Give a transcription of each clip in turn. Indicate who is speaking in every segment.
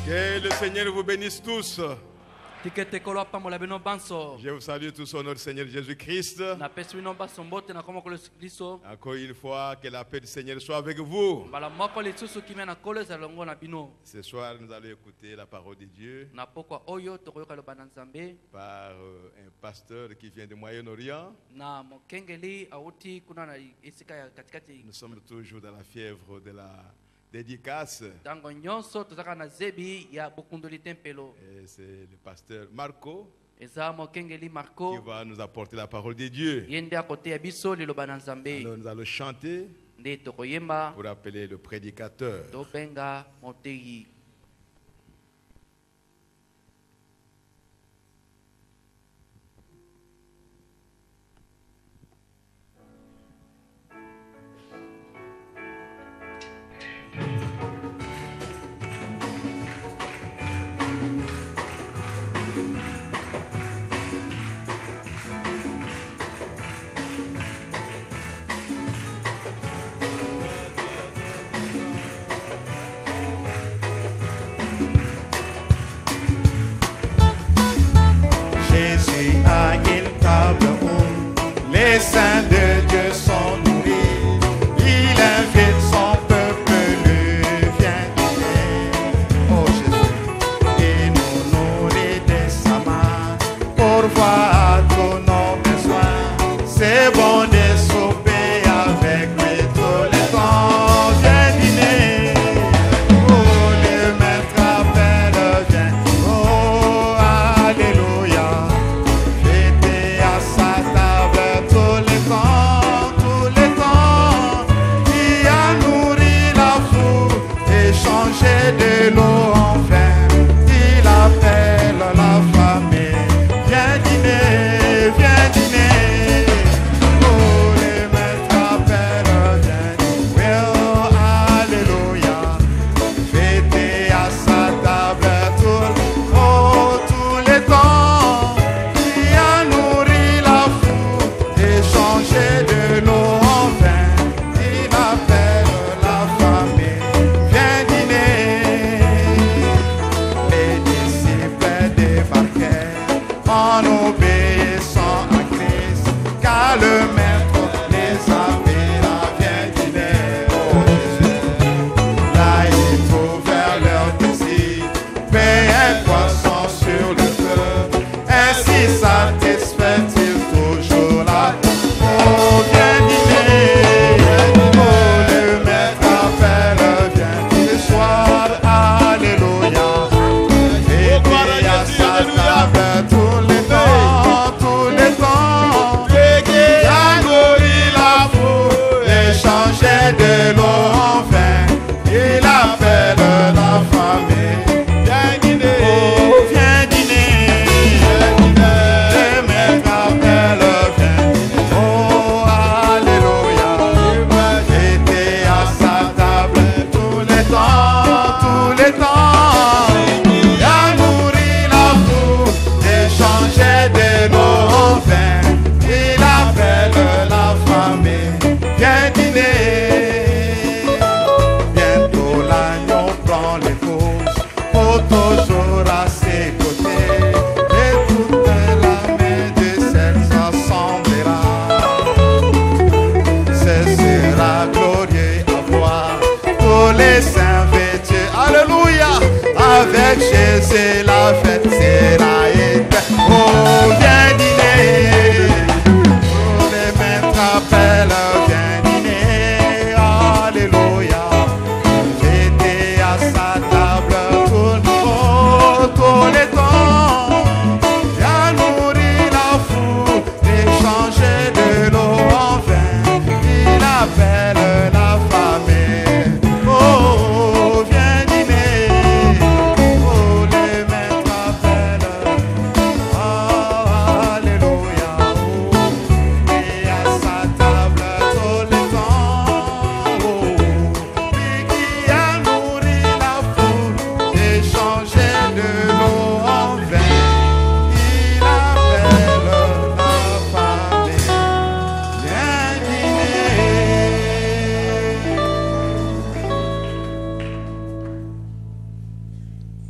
Speaker 1: Que le Seigneur vous bénisse tous.
Speaker 2: Je
Speaker 1: vous salue tous au nom du Seigneur Jésus-Christ. Encore une fois, que la paix du Seigneur soit avec vous. Ce soir, nous allons écouter la parole de Dieu par un pasteur qui vient du Moyen-Orient. Nous sommes toujours dans la fièvre de la dédicace. Et c'est le pasteur Marco qui va nous apporter la parole de Dieu. Alors nous allons chanter pour appeler le prédicateur.
Speaker 3: Jésus a une table où les saints de Dieu sont nourris. Il invite son peuple, lui vient dîner. Oh Jésus, il nous nourrit de sa main pour voir tous nos besoins. C'est bon de souper avec lui tous les temps. Viens dîner. Oh, le maître appelle, viens. Oh, alléluia. Fêtez à sa table tous les temps, qui a nourri la foule et changé de l'eau en vin. Il appelle la famille, viens dîner, viens dîner. Oh, les maîtres appellent, viens dîner. Oh, alléluia. Fêtez à sa table tous les temps, qui a nourri la foule et changé de l'eau en vin. Il appelle la famille, viens dîner. Les disciples débarquèrent en obéissant à Christ, car le maître les appela, viens dîner. Oh Jésus. Là ils trouvèrent leur désir, paix un poisson sur le feu, ainsi satisfait-il toujours la oh viens dîner. Oh le maître appelle, viens dîner ce soir, alléluia. Fêtez à sa table tous les temps, qui a nourri la foule et changé de l'eau en vin. Il appelle la famille, viens dîner, oh viens dîner. Le maître appelle, viens dîner, oh alléluia. Fêtez à sa table tous les temps, qui a nourri la foule et changé de l'eau en vin. Il appelle la famille, viens dîner. Bientôt l'agneau prend les causes pour toujours à ses côtés, et toute l'armée de celles s'assemblera. Ce sera glorieux à voir tous les saints vêtus, alléluia. Avec Jésus la fête sera éteinte. Oh viens dîner. Oh les maîtres appellent, viens dîner, alléluia. Fêtez à sa table tous les temps, qui a nourri la foule et changé de l'eau en vin. Il appelle la famille, oh viens dîner. Oh les maîtres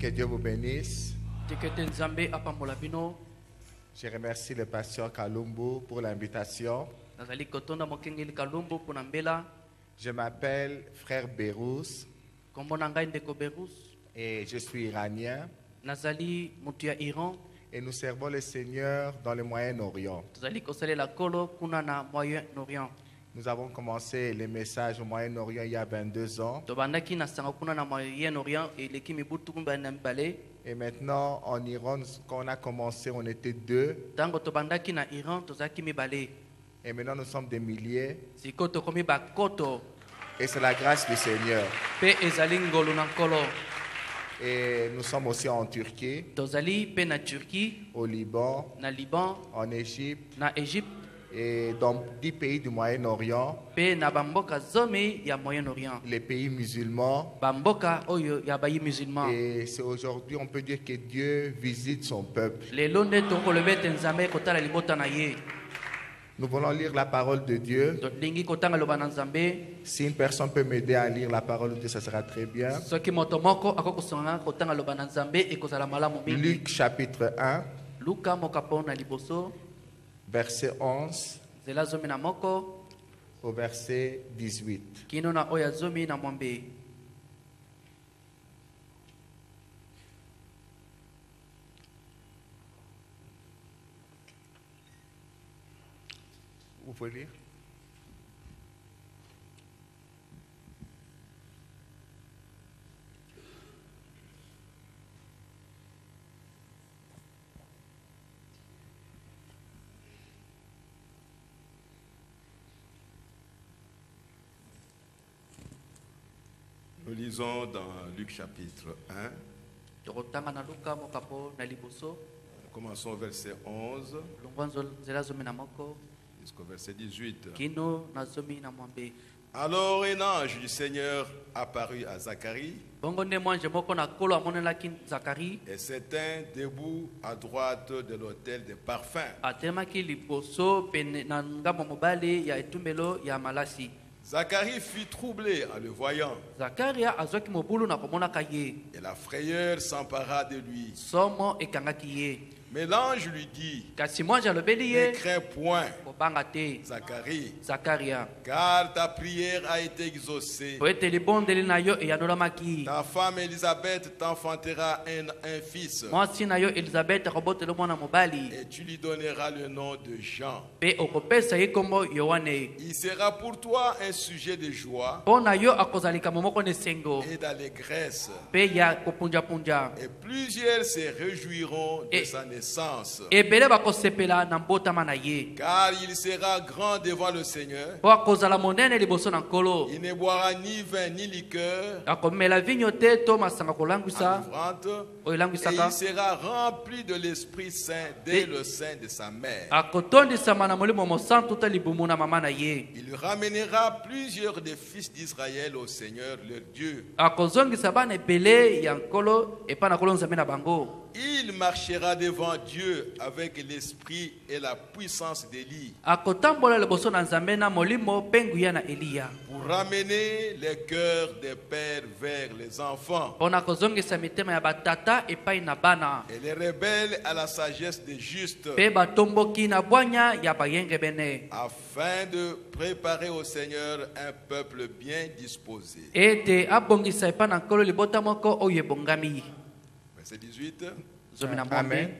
Speaker 3: Que Dieu vous bénisse. Je remercie le pasteur Kalumbu pour l'invitation. Je m'appelle Frère Berous et je suis iranien. Et nous servons le Seigneur dans le Moyen-Orient. Nous avons commencé les messages au Moyen-Orient il y a 22 ans. Et maintenant, en Iran, quand on a commencé, on était 2. Et maintenant, nous sommes des milliers. Et c'est la grâce du Seigneur. Et nous sommes aussi en Turquie, au Liban, en Égypte, et dans 10 pays du Moyen-Orient, les pays musulmans. Et c'est aujourd'hui, on peut dire que Dieu visite son peuple. Nous voulons lire la parole de Dieu. Si une personne peut m'aider à lire la parole de Dieu, ça sera très bien. Luc chapitre 1, verset 11 au verset 18. Vous pouvez lire?
Speaker 1: Nous lisons dans Luc chapitre 1. Commençons au verset 11 jusqu'au verset 18. Alors un ange du Seigneur apparut à Zacharie et s'éteint debout à droite de l'autel des parfums. Zacharie fut troublé en le voyant. Et la frayeur s'empara de lui. Mais l'ange lui dit: ne crains point, Zacharie, car ta prière a été exaucée. Ta femme Élisabeth t'enfantera un fils. Et tu lui donneras le nom de Jean. Il sera pour toi un sujet de joie et d'allégresse. Et plusieurs se réjouiront de sa naissance. Car il sera grand devant le Seigneur. Il ne boira ni vin ni liqueur enivrante, et il sera rempli de l'Esprit Saint dès le sein de sa mère. Il ramènera plusieurs des fils d'Israël au Seigneur leur Dieu. Il marchera devant Dieu avec l'esprit et la puissance d'Élie pour ramener les cœurs des pères vers les enfants et les rebelles à la sagesse des justes, afin de préparer au Seigneur un peuple bien disposé. Verset 18.
Speaker 3: Amen.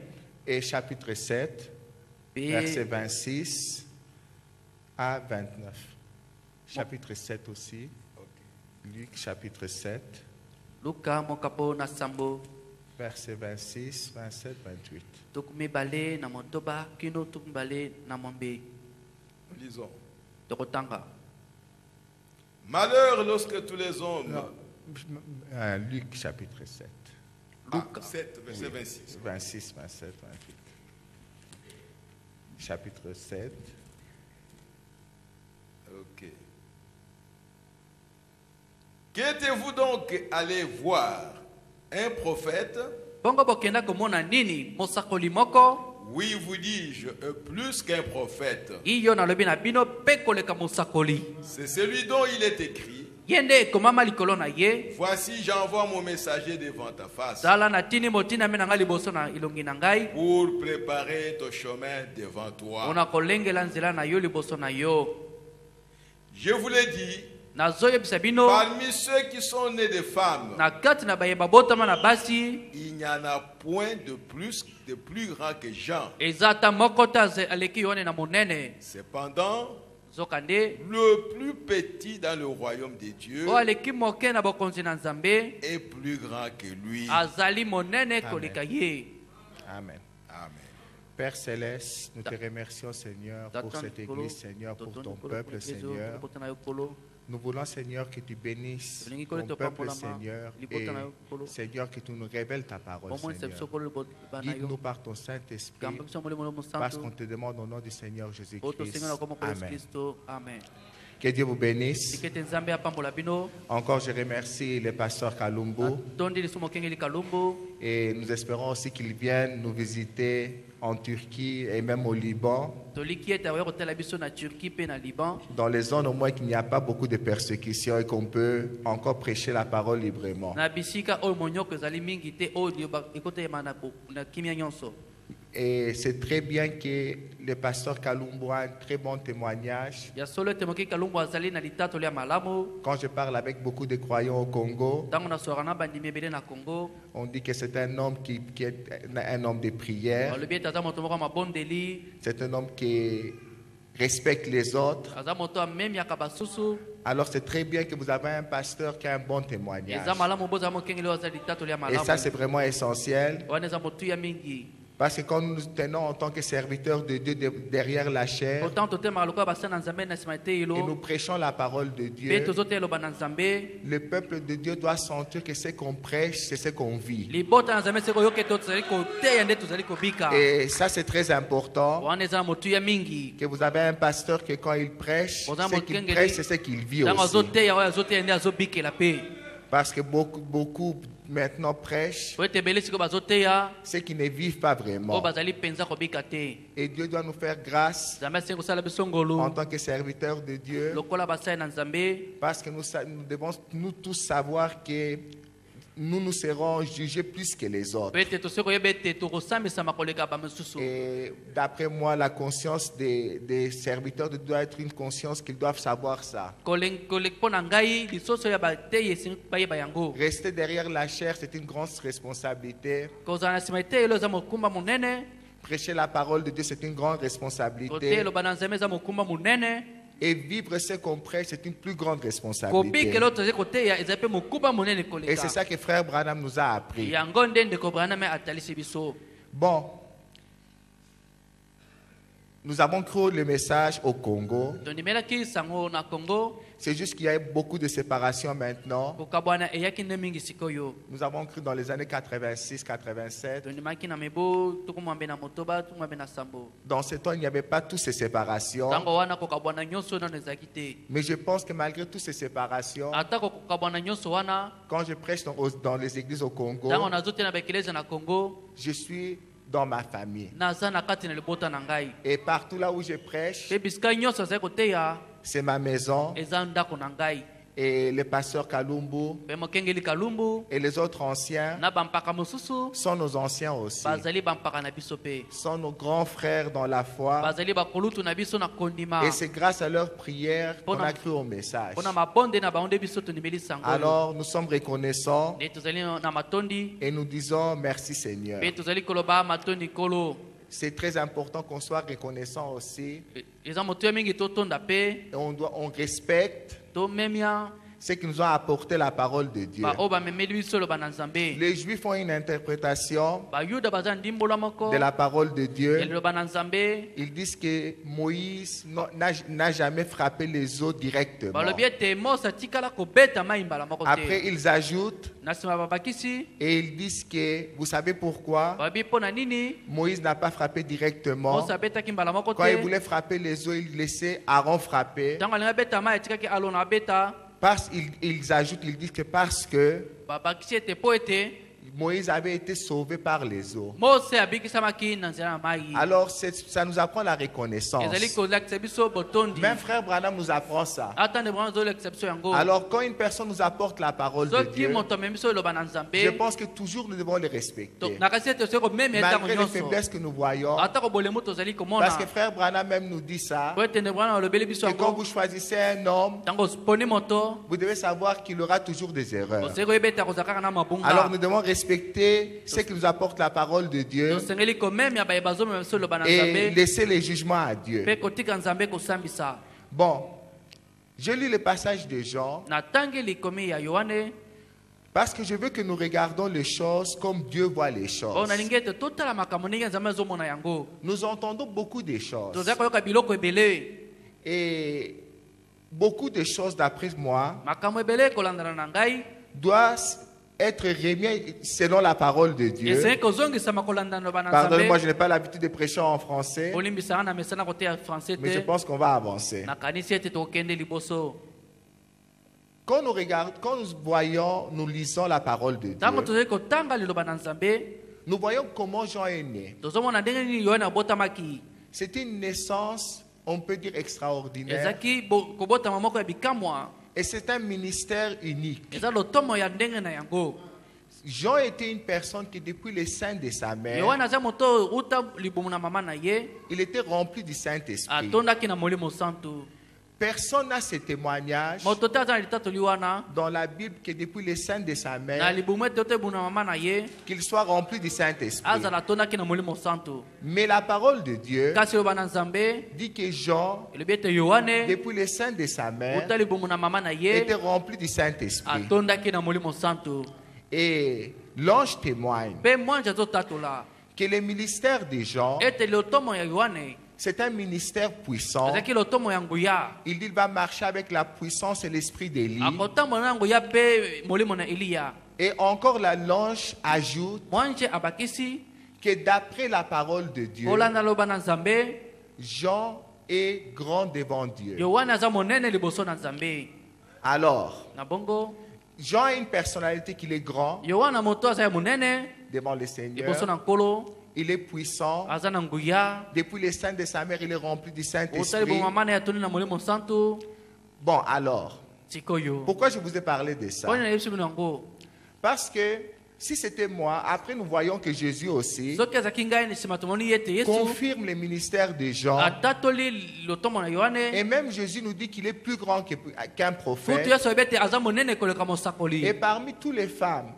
Speaker 3: Et chapitre 7, verset 26 à 29. Chapitre 7 aussi. Luc chapitre 7. Verset 26, 27, 28.
Speaker 1: Nous lisons. Malheur lorsque tous les hommes.
Speaker 3: Luc chapitre 7.
Speaker 1: 7, verset 26.
Speaker 3: 26, 27, 28. Chapitre 7.
Speaker 1: Ok. Qu'êtes-vous donc allé voir? Un prophète? Oui, vous dis-je, plus qu'un prophète. C'est celui dont il est écrit: Voici, j'envoie mon messager devant ta face pour préparer ton chemin devant toi. Je vous l'ai dit, parmi ceux qui sont nés de femmes, il n'y en a point de plus grand que Jean. Cependant, le plus petit dans le royaume de Dieu est plus grand que lui.
Speaker 3: Amen. Amen. Père Céleste, nous te remercions, Seigneur, pour cette église, Seigneur, pour ton peuple, Seigneur. Nous voulons, Seigneur, que tu bénisses ton peuple, Seigneur, et Seigneur, que tu nous révèles ta parole, Seigneur. Guide-nous par ton Saint-Esprit, parce qu'on te demande au nom du Seigneur Jésus-Christ. Amen. Que Dieu vous bénisse. Encore, je remercie le pasteur Kalumbu. Et nous espérons aussi qu'il vienne nous visiter en Turquie et même au Liban. Dans les zones au moins qu'il n'y a pas beaucoup de persécutions et qu'on peut encore prêcher la parole librement. Et c'est très bien que le pasteur Kalumbu a un très bon témoignage. Quand je parle avec beaucoup de croyants au Congo, on dit que c'est un homme qui est un homme de prière. C'est un homme qui respecte les autres. Alors c'est très bien que vous avez un pasteur qui a un bon témoignage. Et ça c'est vraiment essentiel. Parce que quand nous tenons en tant que serviteurs de Dieu derrière la chair, et nous prêchons la parole de Dieu, le peuple de Dieu doit sentir que ce qu'on prêche, c'est ce qu'on vit. Et ça c'est très important, que vous avez un pasteur que quand il prêche, ce qu'il prêche, c'est ce qu'il vit aussi. Parce que beaucoup maintenant prêchent ceux qui ne vivent pas vraiment. Et Dieu doit nous faire grâce en tant que serviteurs de Dieu, parce que nous devons nous tous savoir que nous serons jugés plus que les autres. Et d'après moi, la conscience des serviteurs doit être une conscience qu'ils doivent savoir ça. Rester derrière la chair, c'est une grande responsabilité. Prêcher la parole de Dieu, c'est une grande responsabilité. Et vivre ce qu'on prêche, c'est une plus grande responsabilité. Et c'est ça que frère Branham nous a appris. Bon, nous avons cru le message au Congo. C'est juste qu'il y a beaucoup de séparation maintenant. Nous avons cru dans les années 86-87. Dans ce temps, il n'y avait pas toutes ces séparations. Mais je pense que malgré toutes ces séparations, quand je prêche dans les églises au Congo, je suis dans ma famille. Et partout là où je prêche, c'est ma maison. Et le pasteur Kalumbu et les autres anciens sont nos anciens aussi. Sont nos grands frères dans la foi. Et c'est grâce à leur prière qu'on a cru au message. Alors nous sommes reconnaissants et nous disons merci Seigneur. C'est très important qu'on soit reconnaissant aussi. Et on respecte ceux qui nous ont apporté la parole de Dieu. Les Juifs ont une interprétation de la parole de Dieu. Ils disent que Moïse n'a jamais frappé les eaux directement. Après, ils ajoutent et ils disent que vous savez pourquoi Moïse n'a pas frappé directement. Quand il voulait frapper les eaux, il laissait Aaron frapper. Ils ajoutent, ils disent que parce que Moïse avait été sauvé par les eaux. Alors ça nous apprend la reconnaissance. Même frère Branham nous apprend ça. Alors quand une personne nous apporte la parole de Dieu, je pense que toujours nous devons les respecter. Malgré les faiblesses que nous voyons, parce que frère Branham même nous dit ça, que quand vous choisissez un homme, vous devez savoir qu'il aura toujours des erreurs. Alors nous devons respecter ce qui nous apporte la parole de Dieu et laisser les jugements à Dieu. Bon, je lis le passage de Jean parce que je veux que nous regardions les choses comme Dieu voit les choses. Nous entendons beaucoup de choses et beaucoup de choses, d'après moi, doivent être remis selon la parole de Dieu. Pardonnez-moi, je n'ai pas l'habitude de prêcher en français, mais je pense qu'on va avancer. Quand nous regardons, quand nous voyons, nous lisons la parole de Dieu, nous voyons comment Jean est né. C'était une naissance, on peut dire, extraordinaire. Et c'est un ministère unique. Jean était une personne qui, depuis le sein de sa mère, il était rempli du Saint-Esprit. Personne n'a ce témoignage dans la Bible que depuis le sein de sa mère, qu'il soit rempli du Saint-Esprit. Mais la parole de Dieu dit que Jean, depuis le sein de sa mère, était rempli du Saint-Esprit. Et l'ange témoigne que le ministère de Jean, c'est un ministère puissant. Il dit qu'il va marcher avec la puissance et l'esprit d'Élie. Et encore l'ange ajoute que d'après la parole de Dieu, Jean est grand devant Dieu. Alors, Jean a une personnalité qui est grand devant le Seigneur. Il est puissant. Depuis le sein de sa mère, il est rempli du Saint-Esprit. Bon, alors, pourquoi je vous ai parlé de ça? Parce que si c'était moi, après nous voyons que Jésus aussi confirme le ministère de Jean. Et même Jésus nous dit qu'il est plus grand qu'un prophète. Et parmi toutes les femmes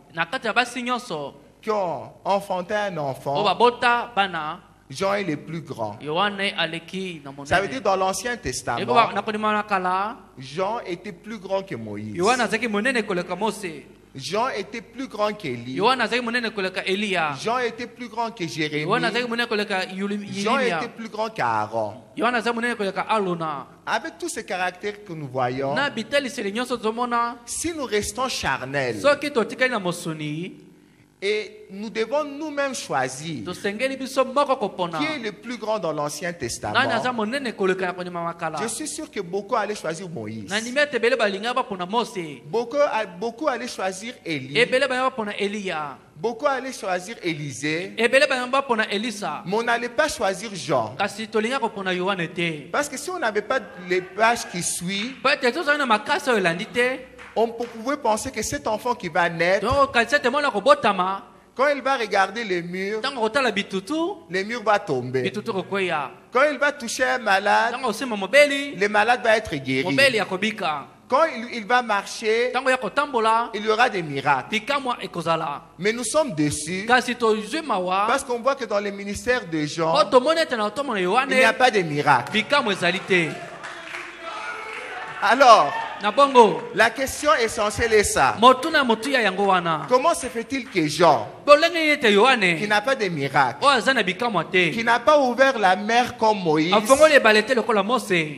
Speaker 3: qui ont enfanté un enfant, Jean est le plus grand. Ça veut dire dans l'Ancien Testament, Jean était plus grand que Moïse. Jean était plus grand qu'Élie. Jean était plus grand que Jérémie. Jean était plus grand qu'Aaron. Avec tous ces caractères que nous voyons, si nous restons charnels, et nous devons nous-mêmes choisir qui est le plus grand dans l'Ancien Testament. Je suis sûr que beaucoup allaient choisir Moïse. Beaucoup allaient choisir Élie. Beaucoup allaient choisir Élisée. Mais on n'allait pas choisir Jean. Parce que si on n'avait pas les pages qui suivent, on pouvait penser que cet enfant qui va naître, quand il va regarder les murs vont tomber. Quand il va toucher un malade, le malade va être guéri. Quand il va marcher, il y aura des miracles. Mais nous sommes déçus parce qu'on voit que dans le ministère de Jean, il n'y a pas de miracles. Alors, la question essentielle est ça. Comment se fait-il que Jean, qui n'a pas de miracle, qui n'a pas ouvert la mer comme Moïse,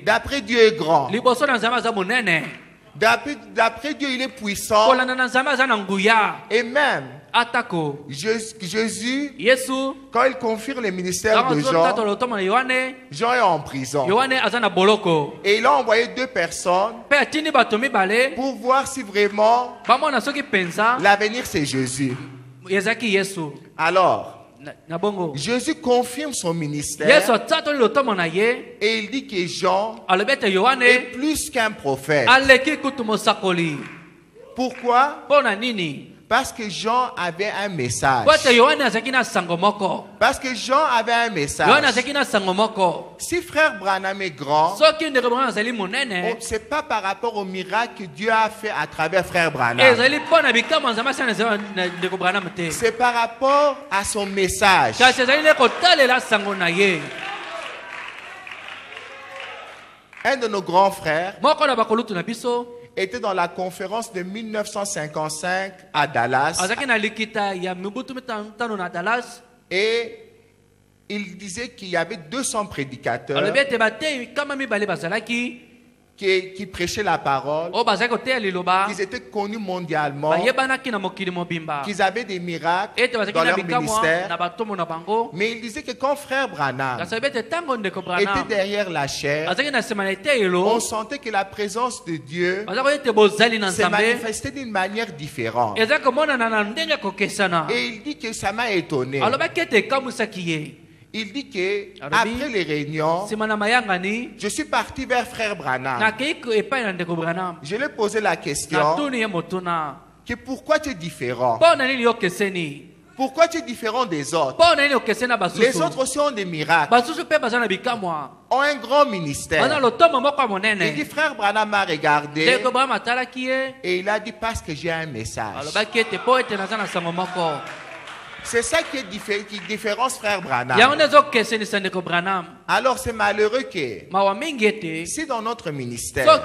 Speaker 3: d'après Dieu est grand, d'après Dieu il est puissant, et même Jésus, quand il confirme le ministère de Jean, Jean est en prison. Et il a envoyé 2 personnes pour voir si vraiment l'avenir c'est Jésus. Alors, Jésus confirme son ministère et il dit que Jean est plus qu'un prophète. Pourquoi? Parce que Jean avait un message. Parce que Jean avait un message. Si frère Branham est grand, c'est pas par rapport au miracle que Dieu a fait à travers frère Branham. C'est par rapport à son message. Un de nos grands frères était dans la conférence de 1955 à Dallas. Et il disait qu'il y avait 200 prédicateurs qui prêchaient la parole, qu'ils étaient connus mondialement, qu'ils avaient des miracles dans leur ministère. Mais il disait que quand frère Branham était derrière la chair, on sentait que la présence de Dieu s'est manifestée d'une manière différente. Et il dit que ça m'a étonné. Il dit que après les réunions, je suis parti vers frère Branham. Je lui ai posé la question que pourquoi tu es différent? Pourquoi tu es différent des autres? Les autres aussi ont des miracles, ont un grand ministère. Il dit frère Branham m'a regardé et il a dit parce que j'ai un message. C'est ça qui différence frère Branham. Alors c'est malheureux que si dans notre ministère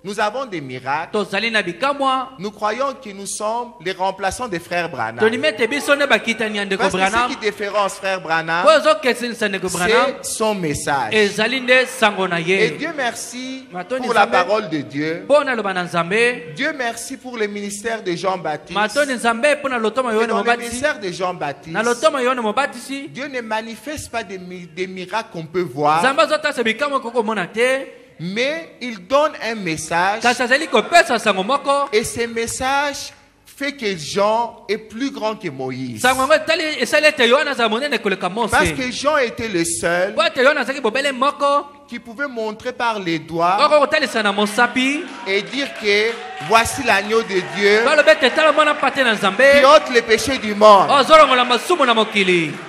Speaker 3: nous avons des miracles, nous croyons que nous sommes les remplaçants des frères Branham. Parce que ce qui différence frère Branham, c'est son message. Et Dieu merci pour la parole de Dieu. Dieu merci pour le ministère de Jean-Baptiste. Et dans le ministère de Jean-Baptiste, Dieu ne manifeste pas des miracles qu'on peut voir, mais il donne un message. Et ce message fait que Jean est plus grand que Moïse. Parce que Jean était le seul qui pouvait montrer par les doigts et dire que voici l'agneau de Dieu qui ôte les péchés du monde.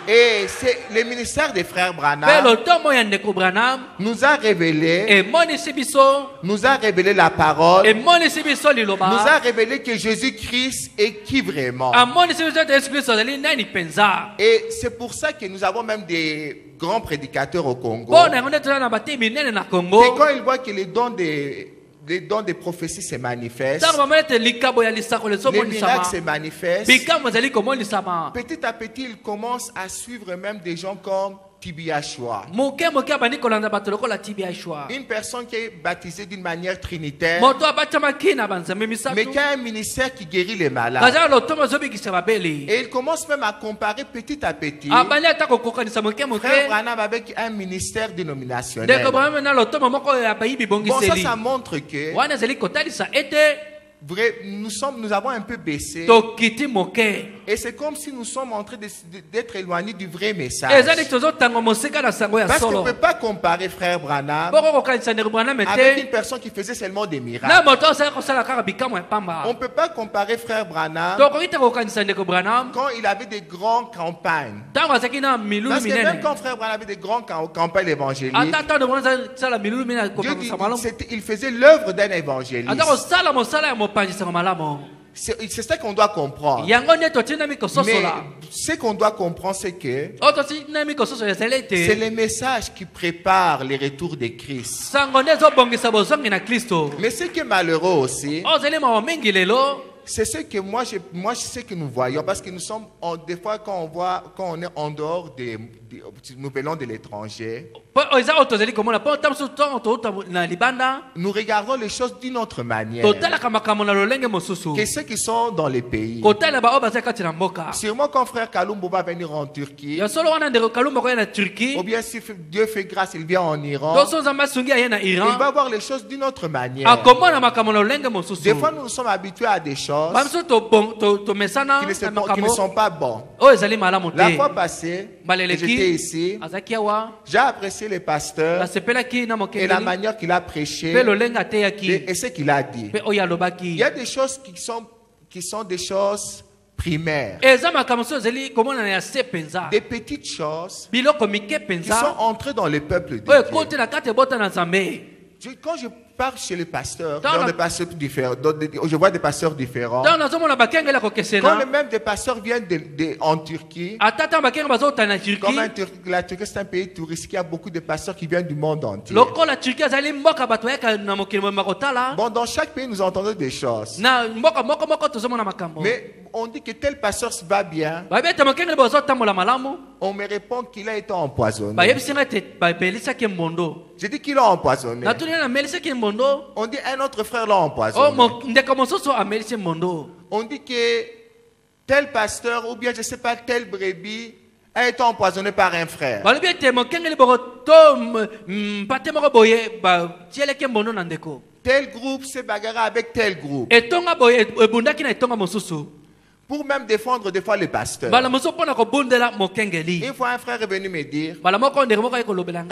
Speaker 3: Et c'est le ministère des frères Branham nous a révélé la parole, nous a révélé que Jésus-Christ est qui vraiment. Et c'est pour ça que nous avons même des grands prédicateurs au Congo. Et quand ils voient que les dons des prophéties se manifestent, les miracles se manifestent, petit à petit ils commencent à suivre même des gens comme Tibiashua. Une personne qui est baptisée d'une manière trinitaire, mais qui a un ministère qui guérit les malades. Et il commence même à comparer petit à petit frère Branham avec un ministère dénominationnel. Bon, ça montre que nous avons un peu baissé. Et c'est comme si nous sommes en train d'être éloignés du vrai message. Parce qu'on ne peut pas comparer frère Branham avec une personne qui faisait seulement des miracles. On ne peut pas comparer frère Branham quand il avait des grandes campagnes. Parce que même quand frère Branham avait des grandes campagnes évangéliques, Dieu dit, il faisait l'œuvre d'un évangéliste. C'est ça qu'on doit comprendre. Mais ce qu'on doit comprendre, c'est que c'est le message qui prépare les retours de Christ. Mais ce qui est malheureux aussi, c'est ce que moi je sais que nous voyons, parce que nous sommes des fois quand on est en dehors nous venons de l'étranger, nous regardons les choses d'une autre manière que ceux qui sont dans les pays. Sûrement quand frère Kalumbo va venir en Turquie, ou bien si Dieu fait grâce il vient en Iran, il va voir les choses d'une autre manière. Des fois nous sommes habitués à des choses choses qui ne sont pas bons. La fois passée, j'étais ici, j'ai apprécié le pasteur et la manière qu'il a prêché et ce qu'il a dit. Il y a des choses qui sont des choses primaires. Des petites choses qui sont entrées dans le peuple de Dieu. Quand je pars chez les pasteurs, je vois des pasteurs différents. Quand même des pasteurs viennent en Turquie, comme la Turquie c'est un pays touristique, il y a beaucoup de pasteurs qui viennent du monde entier. Bon, dans chaque pays, nous entendons des choses. Mais on dit que tel pasteur va bien. On me répond qu'il a été empoisonné. J'ai dit qu'il a empoisonné. On dit un autre frère l'a empoisonné. On dit que tel pasteur ou bien je ne sais pas tel brebis a été empoisonné par un frère. Tel groupe s'est bagarré avec tel groupe. Pour même défendre des fois les pasteurs. Une fois un frère est venu me dire,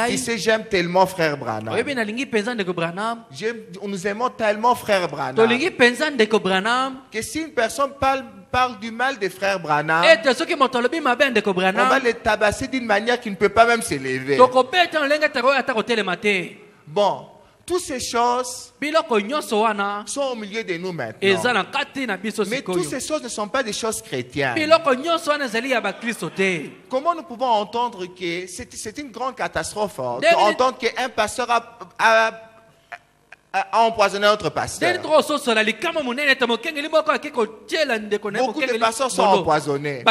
Speaker 3: il sait, j'aime tellement frère Branham. Nous aimons tellement frère Branham que si une personne parle du mal des frères Branham, on va les tabasser d'une manière qui ne peut pas même s'élever. Bon. Toutes ces choses sont au milieu de nous maintenant. Mais toutes ces choses ne sont pas des choses chrétiennes. Comment nous pouvons entendre que c'est une grande catastrophe d'entendre qu'un pasteur a empoisonné notre pasteur? Beaucoup de pasteurs sont empoisonnés.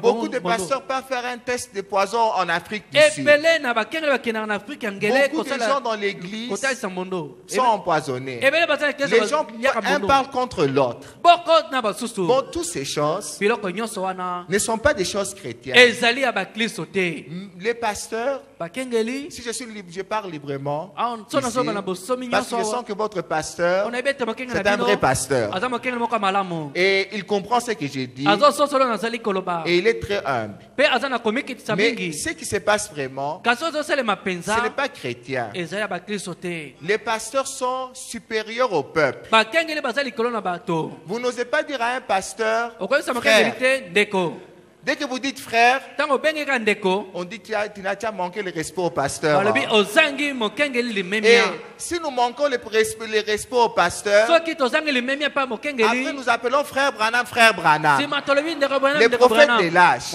Speaker 3: Beaucoup de pasteurs peuvent faire un test de poison en Afrique du Sud. Beaucoup de gens dans l'église sont empoisonnés. Les gens, un parle contre l'autre. Bon, toutes ces choses ne sont pas des choses chrétiennes. Les pasteurs, si je parle librement, ici, parce que je sens que votre pasteur, c'est un vrai pasteur. Et il comprend ce que j'ai dit. Et il est très humble. Mais ce qui se passe vraiment, ce n'est pas chrétien. Les pasteurs sont supérieurs au peuple. Vous n'osez pas dire à un pasteur, frère. Dès que vous dites frère, on dit que tu as manqué le respect au pasteur. Et si nous manquons le respect au pasteur, après nous appelons frère Branham, frère Branham. Les prophètes les lâches.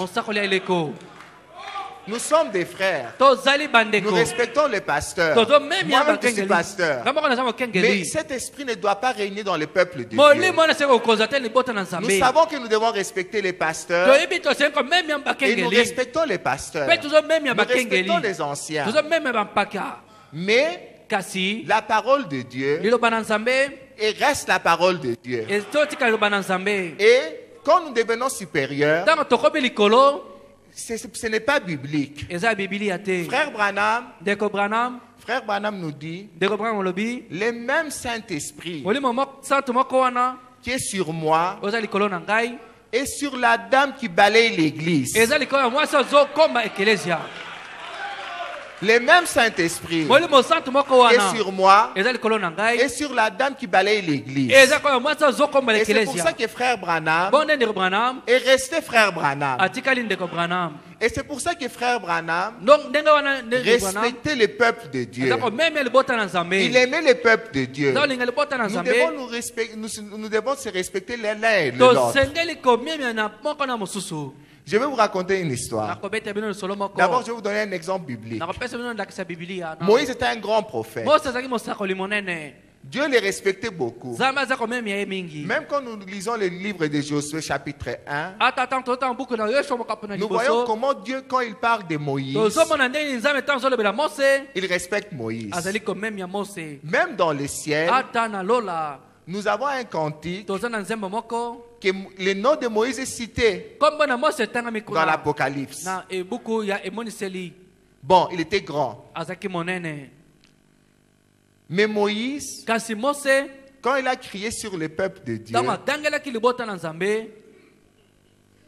Speaker 3: Nous sommes des frères. Nous respectons les pasteurs. Moi-même, je suis pasteur. Mais cet esprit ne doit pas régner dans le peuple de Dieu. Nous savons que nous devons respecter les pasteurs. Et nous respectons les pasteurs. Nous respectons les anciens. Mais la parole de Dieu reste la parole de Dieu. Et quand nous devenons supérieurs, ce n'est pas biblique. Frère Branham nous dit, le même Saint-Esprit qui est sur moi et sur la dame qui balaye l'église. Le même Saint-Esprit qui est sur moi et sur la dame qui balaye l'église. Et c'est pour ça que frère Branham est resté frère Branham. Et c'est pour ça que frère Branham respectait le peuple de Dieu. Il aimait le peuple de Dieu. Nous devons se respecter l'un et l'autre. Je vais vous raconter une histoire. D'abord, je vais vous donner un exemple biblique. Moïse était un grand prophète. Dieu les respectait beaucoup. Même quand nous lisons le livre de Josué chapitre 1, nous voyons comment Dieu, quand il parle de Moïse, il respecte Moïse. Même dans le ciel, nous avons un cantique que le nom de Moïse est cité dans l'Apocalypse. Bon, il était grand. Mais Moïse, Quand il a crié sur le peuple de Dieu,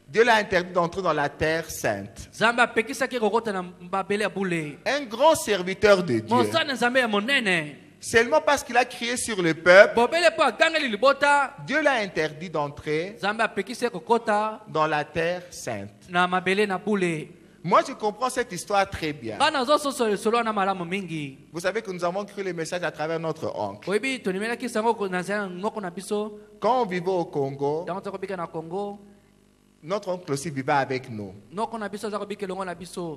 Speaker 3: Dieu l'a interdit d'entrer dans la terre sainte. Un grand serviteur de Dieu. Seulement parce qu'il a crié sur le peuple, Dieu l'a interdit d'entrer dans la terre sainte. Moi, je comprends cette histoire très bien. Vous savez que nous avons cru les messages à travers notre oncle. Quand on vivait au Congo, notre oncle aussi vivait avec nous.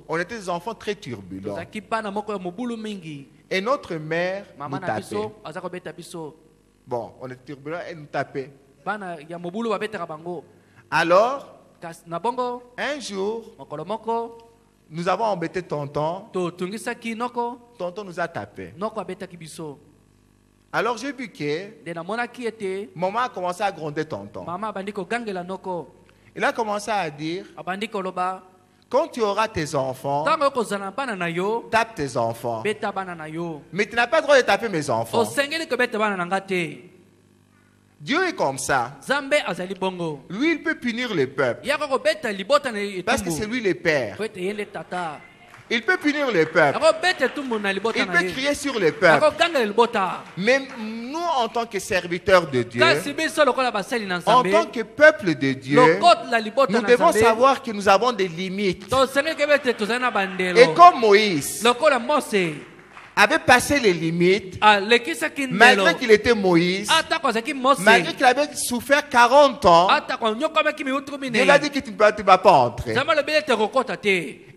Speaker 3: On était des enfants très turbulents. Et notre mère nous tapait. Bon, on était turbulents, elle nous tapait. Alors, un jour, nous avons embêté tonton. Tonton nous a tapé. Alors j'ai vu que maman a commencé à gronder tonton. Il a commencé à dire, quand tu auras tes enfants, tape tes enfants. Mais tu n'as pas le droit de taper mes enfants. Dieu est comme ça. Lui, il peut punir le peuple. Parce que c'est lui le père. Il peut punir le peuple. Il peut crier sur le peuple. Mais nous, en tant que serviteurs de Dieu, en tant que peuple de Dieu, nous devons savoir que nous avons des limites. Et comme Moïse avait passé les limites, malgré qu'il était Moïse, malgré qu'il avait souffert 40 ans, Dieu a dit que tu ne vas pas entrer.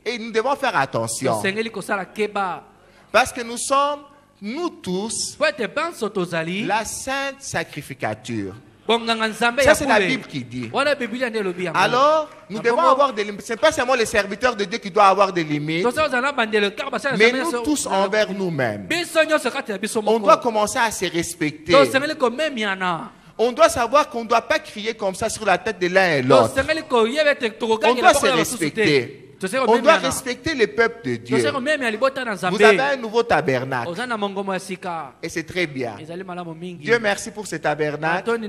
Speaker 3: Et nous devons faire attention. Parce que nous sommes, nous tous, la sainte sacrificature. Ça, c'est la Bible qui dit. Alors, nous devons avoir des limites. Ce n'est pas seulement les serviteurs de Dieu qui doivent avoir des limites, mais nous tous envers nous-mêmes. On doit commencer à se respecter. On doit savoir qu'on ne doit pas crier comme ça sur la tête de l'un et l'autre. On doit se respecter. On doit respecter le peuple de Dieu. Vous avez un nouveau tabernacle. Et c'est très bien. Dieu merci pour ce tabernacle.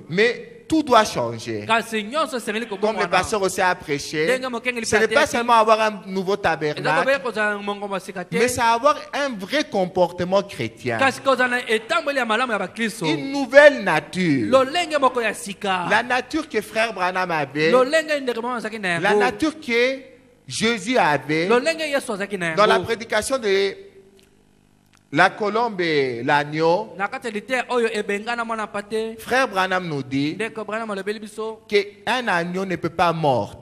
Speaker 3: Mais tout doit changer. Comme le pasteur aussi a prêché, ce n'est pas seulement avoir un nouveau tabernacle, mais c'est avoir un vrai comportement chrétien. Une nouvelle nature. La nature que frère Branham avait. La nature que Jésus avait dans la prédication de la colombe et l'agneau. Frère Branham nous dit qu'un agneau ne peut pas mordre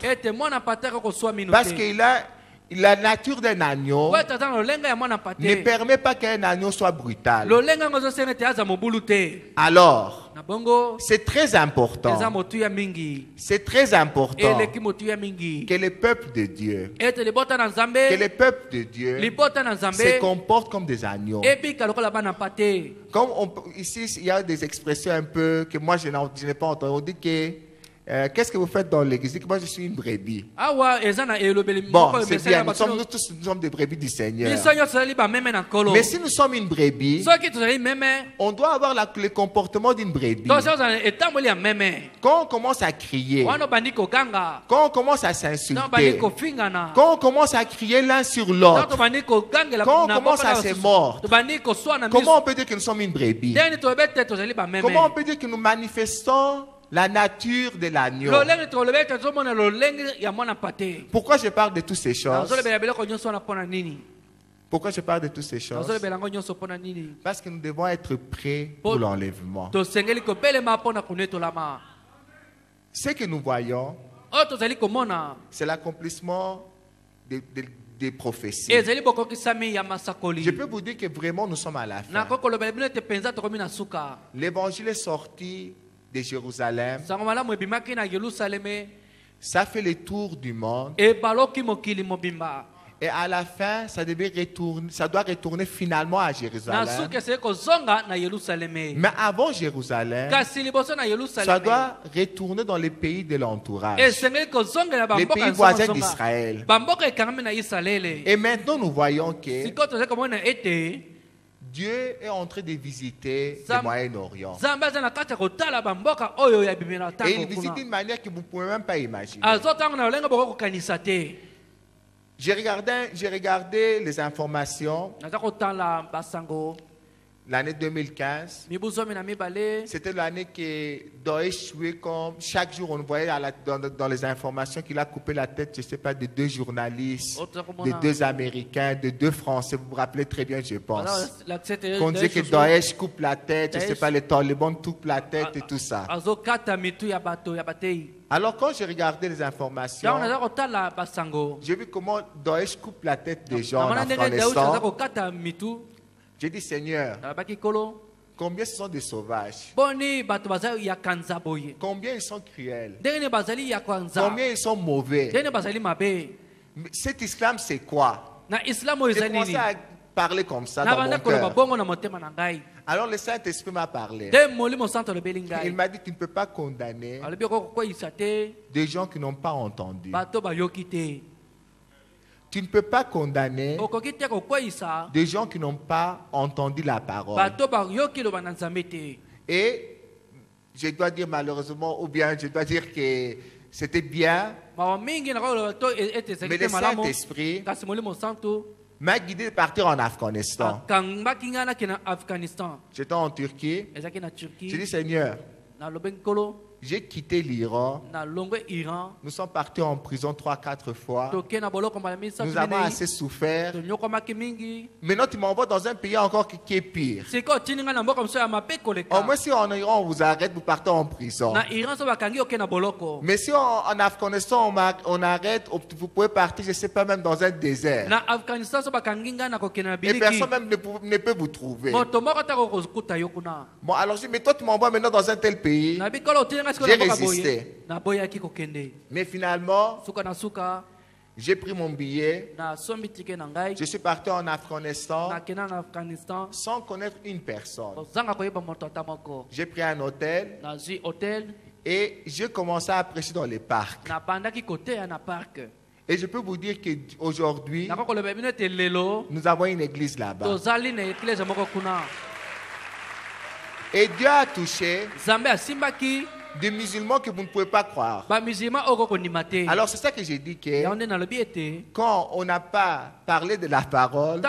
Speaker 3: parce qu'il a la nature d'un agneau ne permet pas qu'un agneau soit brutal. Alors, c'est très important. C'est très important que le peuple de Dieu, se comporte comme des agneaux. Comme ici, il y a des expressions un peu que moi je n'ai pas entendues. On dit que qu'est-ce que vous faites dans l'église? Moi, je suis une brebis. Bon, c'est bien. Nous sommes des brebis du Seigneur. Mais si nous sommes une brebis, on doit avoir le comportement d'une brebis. Quand on commence à crier, quand on commence à s'insulter, quand on commence à crier l'un sur l'autre, quand on commence à se mordre, comment on peut dire que nous sommes une brebis? Comment on peut dire que nous manifestons la nature de l'agneau? Pourquoi je parle de toutes ces choses? Pourquoi je parle de toutes ces choses? Parce que nous devons être prêts pour l'enlèvement. Ce que nous voyons, c'est l'accomplissement des prophéties. Je peux vous dire que vraiment nous sommes à la fin. L'évangile est sorti de Jérusalem. Ça fait le tour du monde. Et à la fin, ça doit retourner finalement à Jérusalem. Mais avant Jérusalem, ça doit retourner dans les pays de l'entourage, les pays voisins d'Israël. Et maintenant, nous voyons que Dieu est en train de visiter le Moyen-Orient. Et il visite d'une manière que vous ne pouvez même pas imaginer. J'ai regardé les informations. L'année 2015, c'était l'année que Daesh jouait comme chaque jour on voyait dans les informations qu'il a coupé la tête, je ne sais pas, de 2 journalistes, de 2 Américains, de 2 Français. Vous vous rappelez très bien, je pense. Qu'on disait que Daesh coupe la tête, je ne sais pas, les talibans coupent la tête et tout ça. Alors quand j'ai regardé les informations, j'ai vu comment Daesh coupe la tête des gens en Afghanistan. J'ai dit, Seigneur, combien ce sont des sauvages? Combien ils sont cruels? Combien ils sont mauvais? Cet islam, c'est quoi? J'ai commencé à parler comme ça dans mon cœur. Alors le Saint-Esprit m'a parlé. Il m'a dit, tu ne peux pas condamner des gens qui n'ont pas entendu. Tu ne peux pas condamner des gens qui n'ont pas entendu la parole. Et je dois dire malheureusement, ou bien je dois dire que c'était bien, mais le Saint-Esprit m'a guidé de partir en Afghanistan. J'étais en Turquie. J'ai dit, Seigneur, j'ai quitté l'Iran. Nous sommes partis en prison 3-4 fois. Nous avons assez souffert. Maintenant, tu m'envoies dans un pays encore qui est pire. Au moins, si en Iran, on vous arrête, vous partez en prison. Mais si en Afghanistan, on arrête, vous pouvez partir, je ne sais pas, même dans un désert. Et personne même ne peut vous trouver. Bon, alors, mais toi, tu m'envoies maintenant dans un tel pays. J'ai résisté. Mais finalement, j'ai pris mon billet. Je suis parti en Afghanistan sans connaître une personne. J'ai pris un hôtel et j'ai commencé à prêcher dans les parcs. Et je peux vous dire qu'aujourd'hui, nous avons une église là-bas. Et Dieu a touché des musulmans que vous ne pouvez pas croire. Alors c'est ça que j'ai dit, que quand on n'a pas parlé de la parole,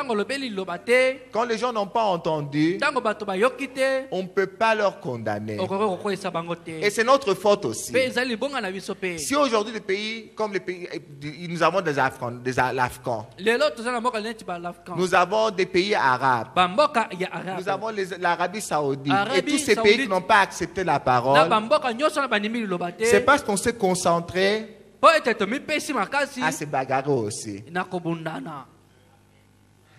Speaker 3: quand les gens n'ont pas entendu, on ne peut pas leur condamner. Et c'est notre faute aussi. Si aujourd'hui les pays, comme les pays, nous avons des Afghans, nous avons des pays arabes, nous avons l'Arabie Saoudite, et tous ces pays qui n'ont pas accepté la parole, c'est parce qu'on s'est concentré à se bagarrer aussi.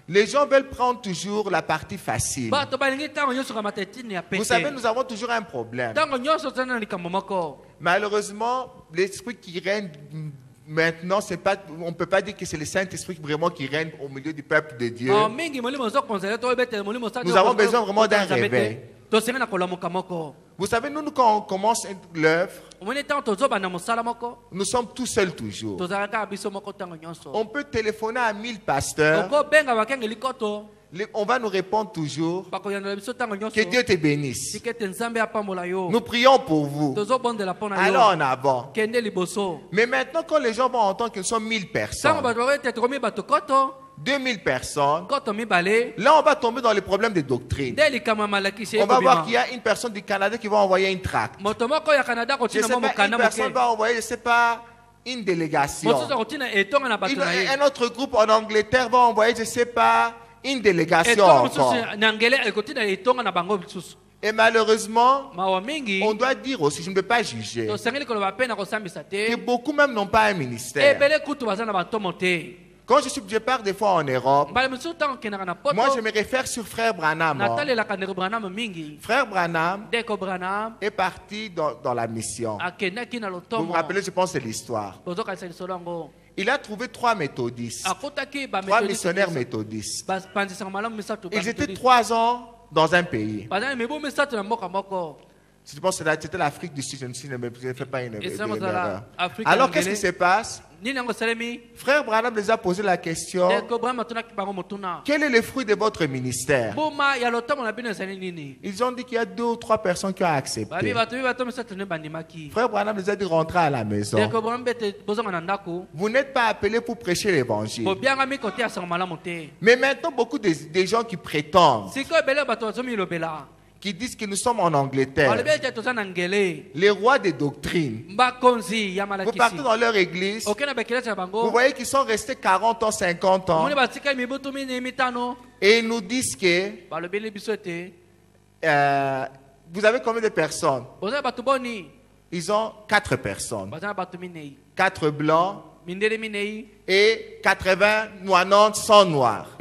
Speaker 3: Les gens veulent prendre toujours la partie facile. Vous savez, nous avons toujours un problème. Malheureusement, l'esprit qui règne maintenant, on ne peut pas dire que c'est le Saint-Esprit vraiment qui règne au milieu du peuple de Dieu. Nous avons besoin vraiment d'un réveil. Vous savez, nous, quand on commence l'œuvre, nous sommes tout seuls toujours. On peut téléphoner à 1000 pasteurs. On va nous répondre toujours que Dieu te bénisse. Nous prions pour vous. Allons en avant. Mais maintenant, quand les gens vont entendre que nous sommes 1000 personnes, 2000 personnes, là on va tomber dans les problèmes de doctrine. On va voir qu'il y a une personne du Canada qui va envoyer une tract. Je sais pas, une personne va envoyer, je ne sais pas, une délégation. Un autre groupe en Angleterre va envoyer, je ne sais pas, une délégation encore. Et malheureusement, on doit dire aussi, je ne peux pas juger, que beaucoup même n'ont pas un ministère. Quand je pars des fois en Europe, moi je me réfère sur Frère Branham. Frère Branham est parti dans la mission. Vous vous rappelez, je pense, c'est l'histoire. Il a trouvé 3 méthodistes, 3 missionnaires méthodistes. Ils étaient 3 ans dans un pays. Je pense que c'était l'Afrique du Sud, je ne me fais pas une erreur. Alors qu'est-ce qui se passe? Frère Branham les a posé la question, quel est le fruit de votre ministère? Ils ont dit qu'il y a 2 ou 3 personnes qui ont accepté. Frère Branham les a dit rentrer à la maison. Vous n'êtes pas appelés pour prêcher l'évangile. Mais maintenant, beaucoup de gens qui prétendent, qui disent que nous sommes en Angleterre, les rois des doctrines, vous partez dans leur église, vous voyez qu'ils sont restés 40 ans, 50 ans, et ils nous disent que vous avez combien de personnes? Ils ont 4 personnes, 4 blancs et 80, 90, 100 noirs.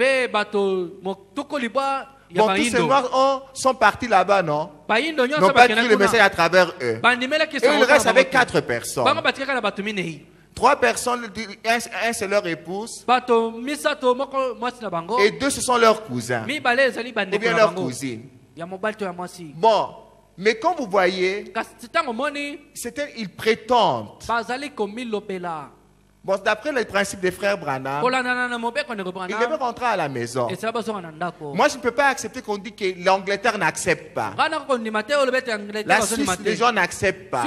Speaker 3: Bon, tous ces noirs sont partis là-bas, non? N'ont pas cru le message à travers eux. Et ils restent avec 4 personnes. 3 personnes, un c'est leur épouse, et 2 ce sont leurs cousins, ou bien leurs cousines. Bon, mais comme vous voyez, ils prétendent. Bon, d'après les principes des frères Branham, ils devaient rentrer à la maison. Moi, je ne peux pas accepter qu'on dit que l'Angleterre n'accepte pas. La Suisse, les gens n'acceptent pas.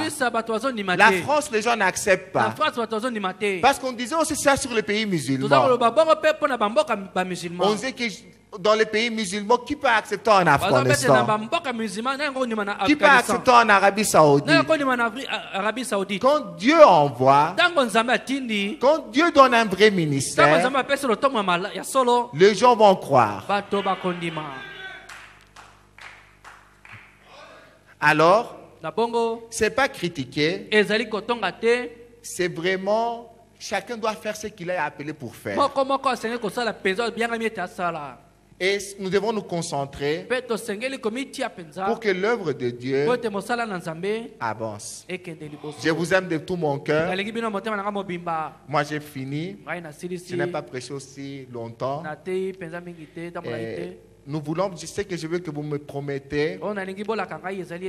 Speaker 3: La France, les gens n'acceptent pas. Parce qu'on disait aussi ça sur les pays musulmans. On disait que dans les pays musulmans, qui peut accepter en Afghanistan? Qui peut accepter en Arabie Saoudite? Quand Dieu envoie, quand Dieu donne un vrai ministère, les gens vont croire. Alors, c'est pas critiquer, c'est vraiment chacun doit faire ce qu'il est appelé pour faire. Et nous devons nous concentrer pour que l'œuvre de Dieu avance. Je vous aime de tout mon cœur. Moi j'ai fini. Je n'ai pas prêché aussi longtemps. Nous voulons, je sais que je veux que vous me promettez,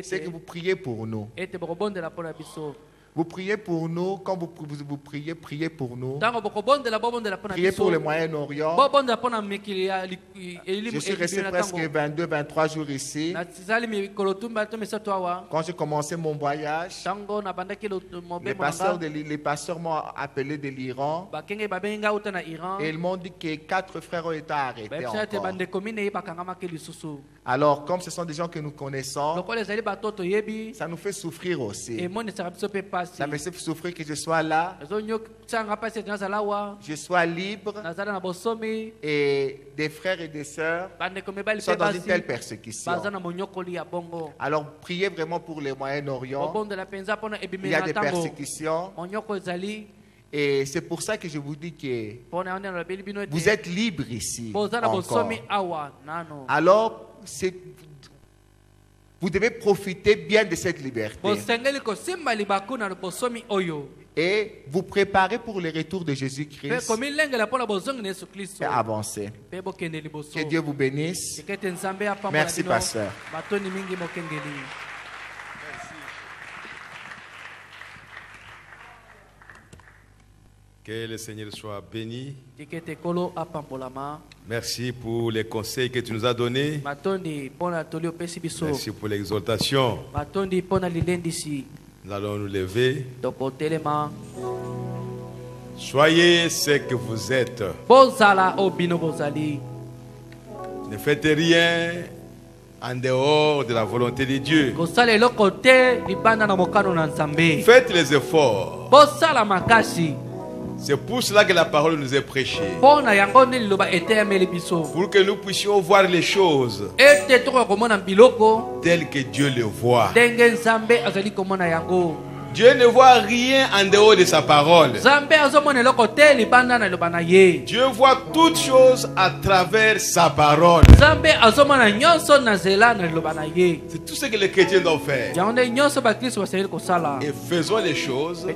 Speaker 3: c'est que vous priez pour nous. Vous priez pour nous, quand vous priez, priez pour nous. Priez pour le Moyen-Orient. Je suis resté presque 22, 23 jours ici. Quand j'ai commencé mon voyage, les pasteurs m'ont appelé de l'Iran. Et ils m'ont dit que 4 frères ont été arrêtés encore. Alors, comme ce sont des gens que nous connaissons, ça nous fait souffrir aussi. Ça me fait souffrir que je sois là, je sois libre, et des frères et des sœurs sont dans une telle persécution. Alors priez vraiment pour le Moyen-Orient. Il y a des persécutions. Et c'est pour ça que je vous dis que vous êtes libres ici encore. Alors, vous devez profiter bien de cette liberté. Et vous préparez pour le retour de Jésus-Christ et avancer. Que Dieu vous bénisse. Merci, pasteur.
Speaker 1: Que le Seigneur soit béni. Merci pour les conseils que tu nous as donnés. Merci pour l'exhortation. Nous allons nous lever. Soyez ce que vous êtes. Ne faites rien en dehors de la volonté de Dieu. Faites les efforts. C'est pour cela que la parole nous est prêchée. Pour que nous puissions voir les choses telles que Dieu les voit. Dieu ne voit rien en dehors de sa parole. Dieu voit toutes choses à travers sa parole. C'est tout ce que les chrétiens doivent faire. Et faisons les choses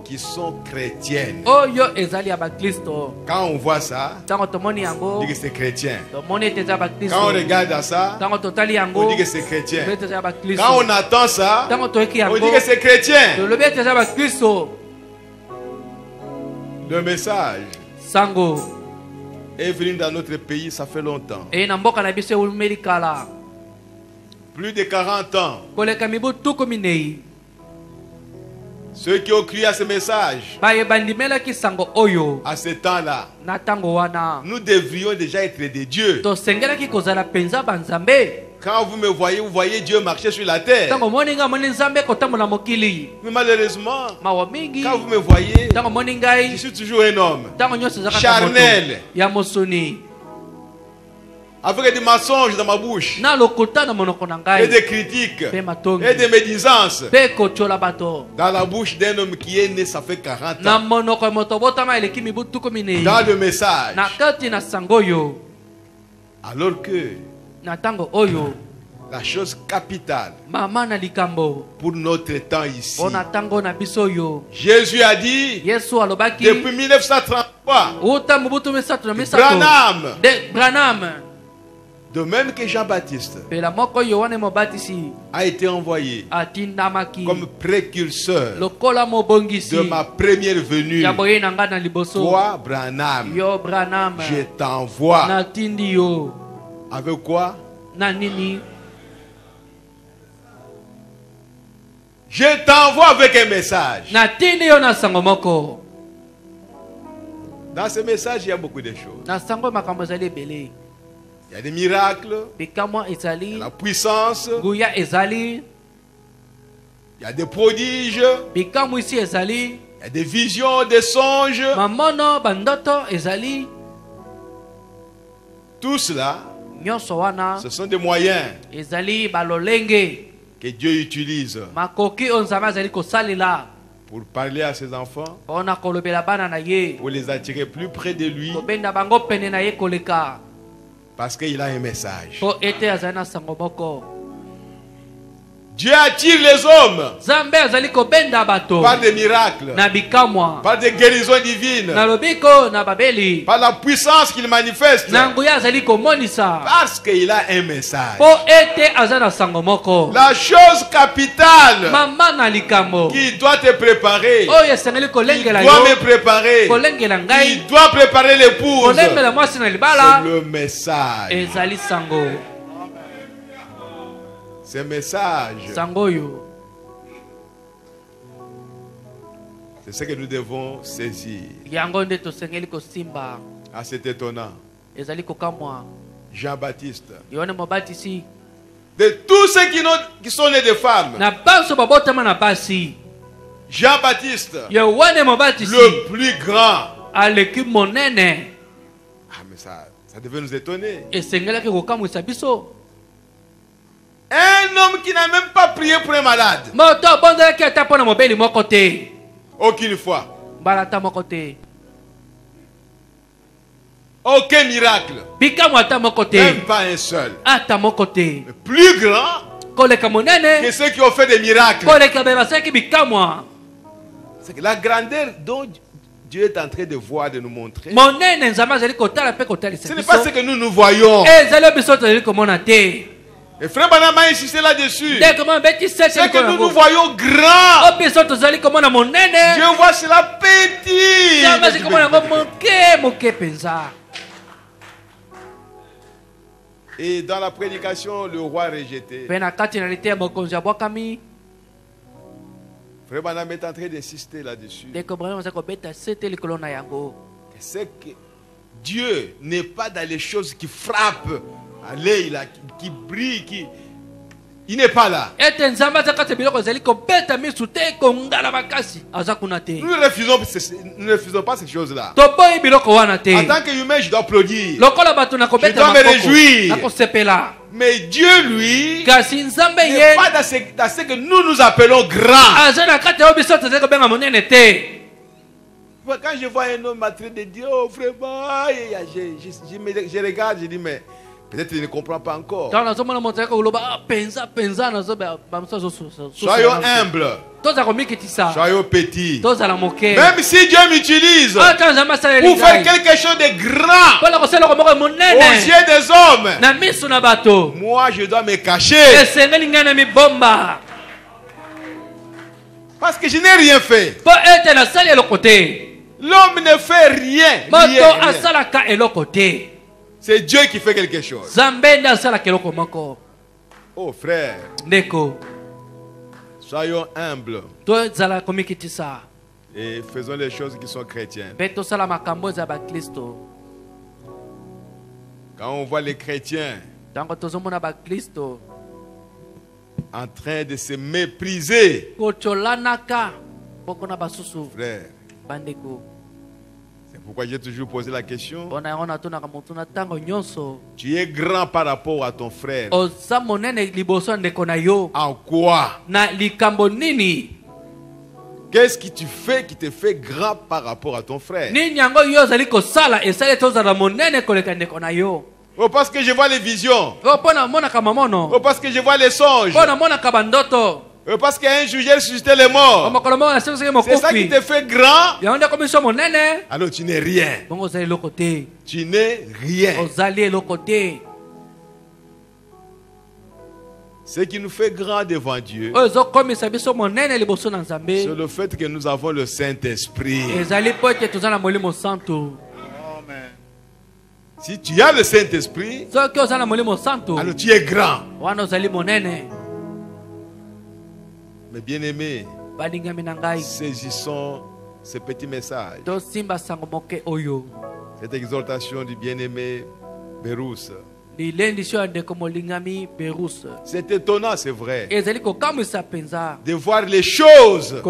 Speaker 1: qui sont chrétiennes. Quand on voit ça, on dit que c'est chrétien. Quand on regarde à ça, on dit que c'est chrétien. Quand on attend ça, on dit que c'est chrétien. Le message est venu dans notre pays, ça fait longtemps. Plus de 40 ans. Ceux qui ont crié à ce message, à ce temps-là, nous devrions déjà être des dieux. Quand vous me voyez, vous voyez Dieu marcher sur la terre. Mais malheureusement, quand vous me voyez, je suis toujours un homme charnel, avec des mensonges dans ma bouche, et des critiques, et des médisances dans la bouche d'un homme qui est né, ça fait 40 ans. Dans le message, alors que la chose capitale pour notre temps ici, Jésus a dit depuis 1933, Branham, de même que Jean-Baptiste a été envoyé comme précurseur de ma première venue, toi Branham, je t'envoie. Avec quoi? Je t'envoie avec un message. Dans ce message, il y a beaucoup de choses. Il y a des miracles, il y a la puissance, il y a des prodiges, il y a des visions, des songes. Tout cela, ce sont des moyens que Dieu utilise pour parler à ses enfants, pour les attirer plus près de lui, parce qu'il a un message. Dieu attire les hommes par des miracles, par des guérisons divines, par la puissance qu'il manifeste, parce qu'il a un message. La chose capitale qui doit te préparer, qui doit me préparer, qui doit préparer l'épouse, c'est le message. Ce message, c'est ce que nous devons saisir. Ah, c'est étonnant. Jean-Baptiste, de tous ceux qui sont nés de femmes, Jean-Baptiste, le plus grand. Ah, mais ça devait nous étonner. Un homme qui n'a même pas prié pour un malade. Aucune fois. Aucun miracle. Même pas un seul. Mais plus grand que ceux qui ont fait des miracles. C'est que la grandeur dont Dieu est en train de voir, de nous montrer, ce n'est pas ce que nous voyons. Et frère Branham a insisté là-dessus. C'est que nous voyons grand. Dieu voit cela petit. Et dans la prédication, le roi rejeté, frère Branham est en train d'insister là-dessus. C'est que Dieu n'est pas dans les choses qui frappent à l'œil, qui brille, il n'est pas là. Nous ne refusons pas ces choses-là. En tant qu'humain, je dois applaudir. Je dois me réjouir. Mais Dieu, lui, n'est pas dans ce que nous appelons grand. Quand je vois un homme en train de dire, oh vraiment, je regarde, je dis, mais peut-être il ne comprend pas encore. Soyons humbles. Soyons petits. Même si Dieu m'utilise pour faire quelque chose de grand aux yeux des hommes, moi je dois me cacher. Parce que je n'ai rien fait. L'homme ne fait rien. C'est Dieu qui fait quelque chose. Oh frère, soyons humbles et faisons les choses qui sont chrétiennes. Quand on voit les chrétiens en train de se mépriser, frère, c'est pourquoi j'ai toujours posé la question. Tu es grand par rapport à ton frère. En quoi? Qu'est-ce que tu fais qui te fait grand par rapport à ton frère? Oh, parce que je vois les visions. Oh, parce que je vois les songes. Parce qu'un jour j'ai ressuscité les morts. C'est ça qui te fait grand. Alors tu n'es rien. Tu n'es rien. Ce qui nous fait grand devant Dieu, c'est le fait que nous avons le Saint-Esprit. Si tu as le Saint-Esprit, alors tu es grand. Mais bien aimés, saisissons ce petit message. Cette exhortation du bien-aimé Berus. C'est étonnant, c'est vrai, de voir les choses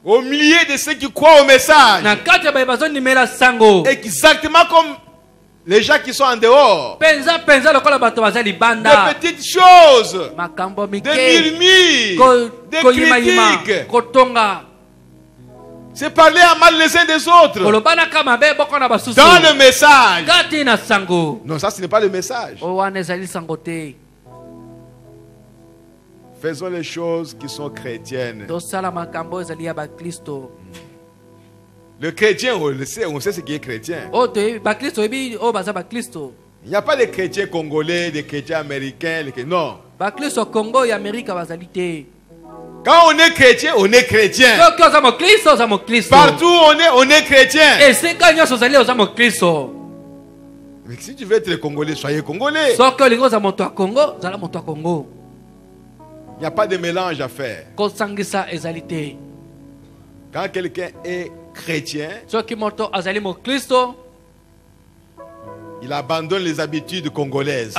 Speaker 1: au milieu de ceux qui croient au message. Exactement comme les gens qui sont en dehors. De petites choses, de murmures, de critiques. C'est parler à mal les uns des autres. Dans le message. Non, ça ce n'est pas le message. Faisons les choses qui sont chrétiennes. Le chrétien, on le sait, on sait ce qui est chrétien. Il n'y a pas de chrétiens congolais, de chrétiens américains. Non. Quand on est chrétien, on est chrétien. Partout on est chrétien. Mais si tu veux être congolais, soyez congolais. Il n'y a pas de mélange à faire. Quand quelqu'un est chrétien, il abandonne les habitudes congolaises.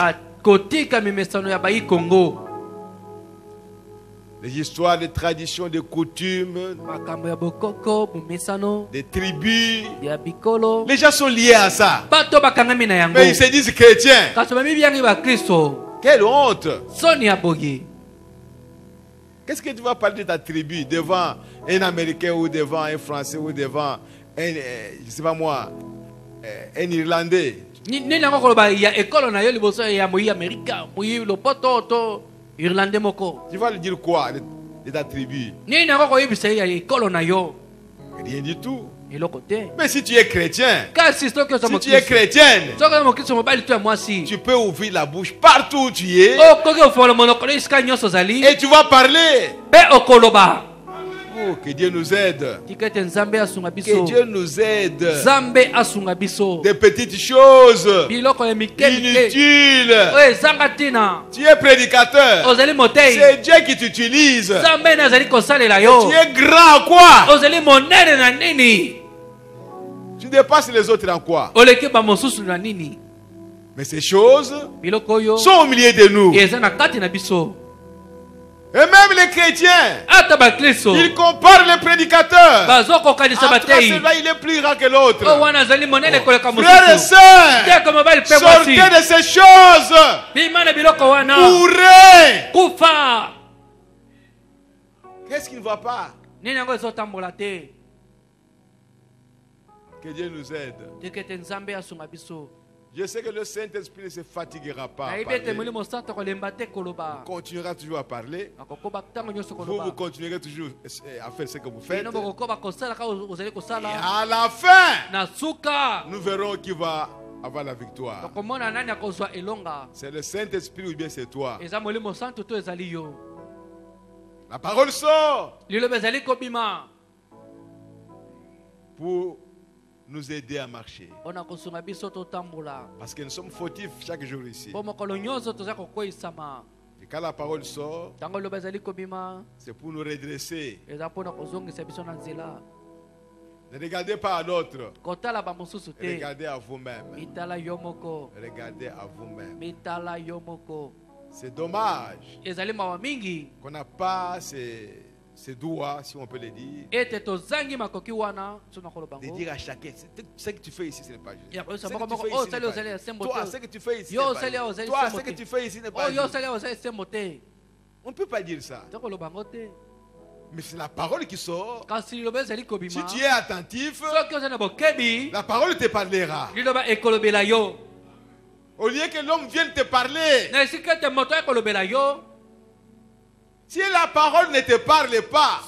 Speaker 1: Les histoires, les traditions, des coutumes, des tribus. Les gens sont liés à ça. Mais ils se disent chrétiens. Quelle honte! Qu'est-ce que tu vas parler de ta tribu devant un Américain ou devant un Français ou devant un, je sais pas moi, un Irlandais? Tu vas lui dire quoi de ta tribu? Rien du tout. Mais si tu es chrétien, si tu es chrétienne, tu peux ouvrir la bouche partout où tu es et tu vas parler. Oh, que Dieu nous aide. Que Dieu nous aide. Des petites choses inutiles. Tu es prédicateur. C'est Dieu qui t'utilise. Tu es grand en quoi? Tu dépasses les autres en quoi? Mais ces choses sont au milieu de nous. Et même les chrétiens, ils comparent les prédicateurs. Celui-là, il est plus grand que l'autre. Frères et sœurs, sortez de ces choses. Courez. Qu'est-ce qui ne va pas? Que Dieu nous aide. Je sais que le Saint-Esprit ne se fatiguera pas. Il continuera toujours à parler. Vous continuerez toujours à faire ce que vous faites. Et à la fin, nous verrons qui va avoir la victoire. C'est le Saint-Esprit ou bien c'est toi. La parole sort pour nous aider à marcher. Parce que nous sommes fautifs chaque jour ici. Et quand la parole sort, c'est pour nous redresser. Ne regardez pas à l'autre. Regardez à vous-même. Regardez à vous-même. C'est dommage qu'on n'a pas ces doigts, si on peut le dire, de dire à chacun, ce que tu fais ici, ce n'est pas juste. Toi, ce que tu fais ici, ce que tu fais ici n'est pas juste. On ne peut pas dire ça. Mais c'est la parole qui sort. Si tu es attentif, la parole te parlera. Au lieu que l'homme vienne te parler, si la parole ne te parle pas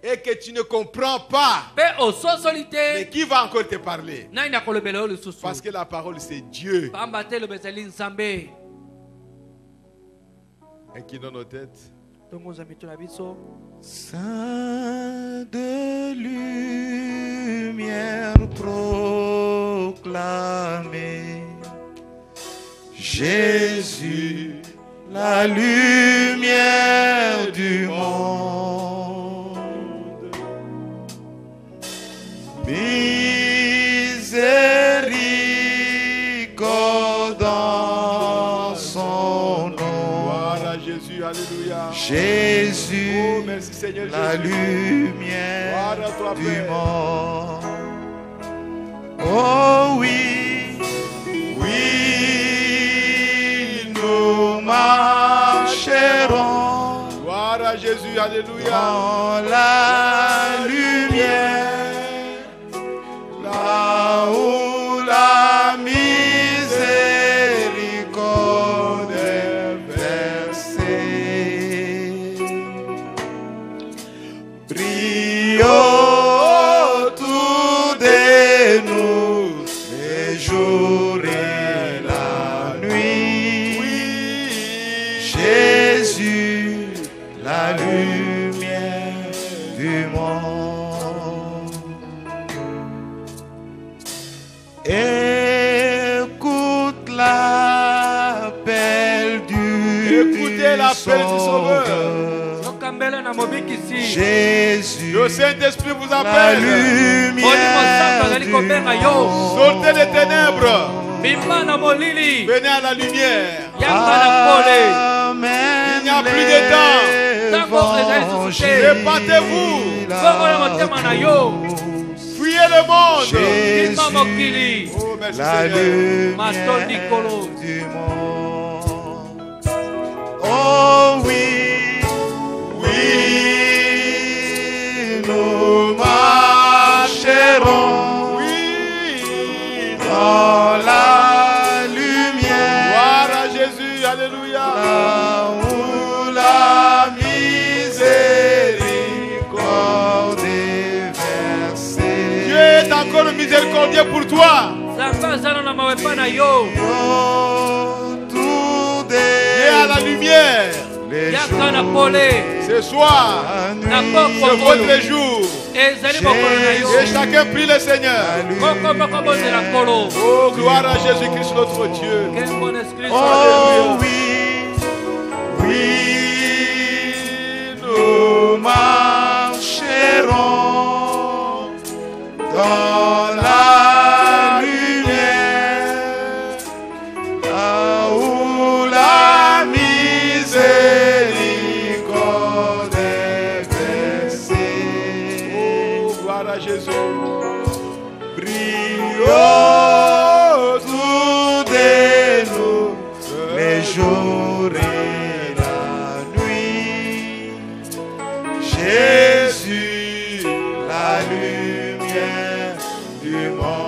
Speaker 1: et que tu ne comprends pas, mais qui va encore te parler? Parce que la parole c'est Dieu. Et qui donne nos têtes. Saint de lumière proclamée, Jésus, la lumière du monde. Miséricorde en son nom. Voilà Jésus, alléluia. Jésus, oh, merci Seigneur, la lumière du monde. Oh oui, oui, nous marcherons. Gloire à Jésus, alléluia. Dans la lumière, là où la miséricorde est versée. Prions autour de nous les jours et la nuit. Oui. Jésus, la lumière du monde. Écoute l'appel du Sauveur. Jésus, le Saint-Esprit vous appelle. La lumière du monde. Sortez des ténèbres. Venez à la lumière. Amen. Il n'y a plus de temps. Répandez-vous. Fuyez le monde. Jésus, oh, merci la lumière du monde. Oh oui, oui, nous marcherons, oui, dans la lumière. Gloire à Jésus, alléluia. Là où la miséricorde est versée. Dieu est encore miséricordieux pour toi. Viens à la lumière. Ce soir, c'est votre jour. Et chacun prie le Seigneur. Oh, gloire à Jésus-Christ notre Dieu. Oh oui, oui, nous marcherons dans la lumière, là où la misère Jésus.
Speaker 3: Prions tous de nous les jours et la nuit. Jésus, la lumière du monde.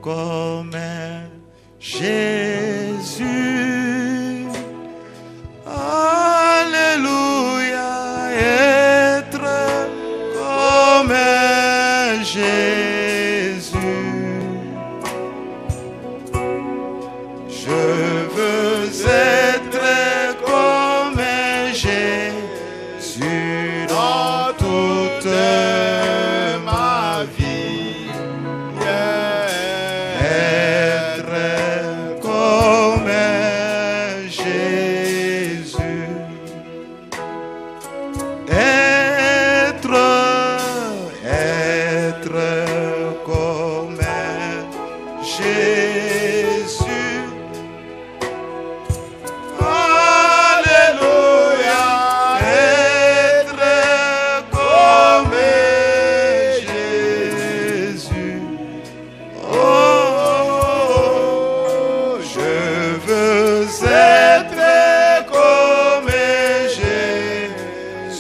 Speaker 3: comme Jésus. Alléluia, être comme Jésus. Je veux être comme Jésus dans toute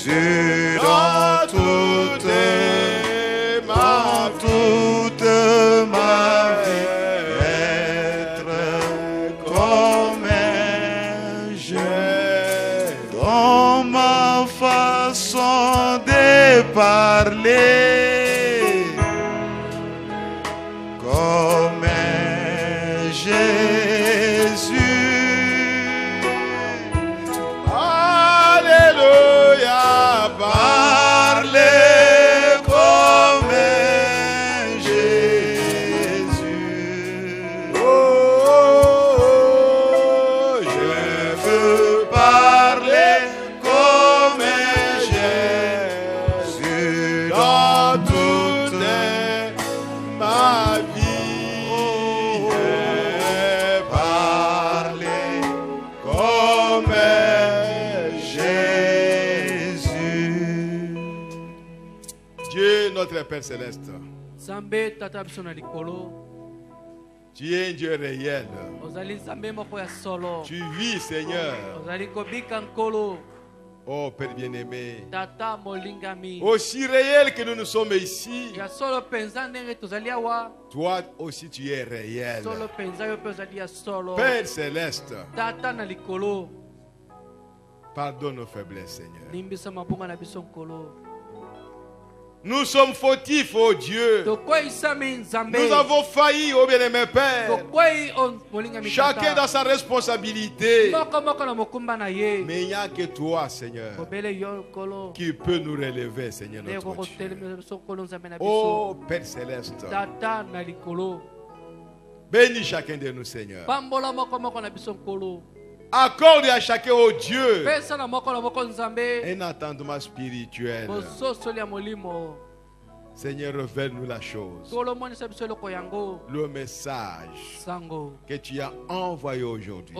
Speaker 3: Jésus, dans toute ma vie, être comme un jeune, dans ma façon de parler, comme un Jésus. Alléluia, parler comme un Jésus. Oh, je veux parler comme un Jésus dans toute ma vie. Oh, parler comme un Jésus. Dieu, notre Père Céleste, tu es un Dieu réel. Tu vis, Seigneur. Oh Père bien-aimé, aussi réel que nous sommes ici, toi aussi tu es réel. Père Céleste, pardonne nos faiblesses, Seigneur. Nous sommes fautifs, oh Dieu. Nous avons failli, oh bien-aimé Père. Chacun dans sa responsabilité. Mais il n'y a que toi, Seigneur, qui peut nous relever, Seigneur notre Dieu. Oh Père Céleste, bénis chacun de nous, Seigneur. Accorde à chacun, oh Dieu, un entendement spirituel. Seigneur, révèle-nous la chose, le message que tu as envoyé aujourd'hui.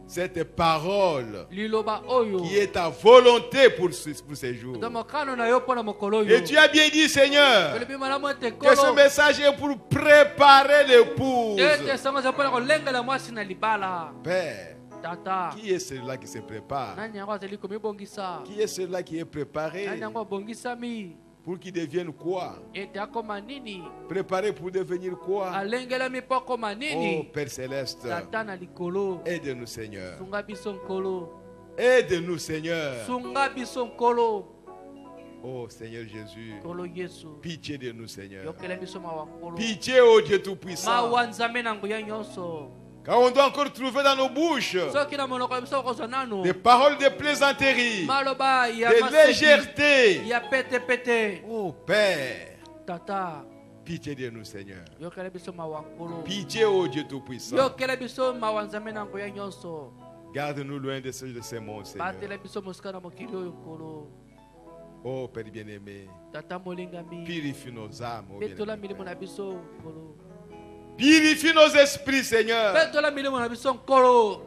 Speaker 3: Cette parole qui est ta volonté pour ces jours. Et tu as bien dit, Seigneur, que ce message est pour préparer l'épouse. Père, qui est celui-là qui se prépare? Qui est celui-là qui est préparé pour qu'il devienne quoi? Préparé pour devenir quoi? Oh Père Céleste, aide-nous, Seigneur. Aide-nous, Seigneur. Oh Seigneur Jésus, pitié de nous, Seigneur. Pitié, oh Dieu Tout-Puissant. Car on doit encore trouver dans nos bouches des paroles de plaisanterie, de légèreté. Oh Père, pitié de nous, Seigneur. Pitié, oh Dieu Tout-Puissant. Garde-nous loin de ces mots, Seigneur. Oh Père bien-aimé, purifie nos âmes, oh bien-aimé. Purifie nos esprits, Seigneur,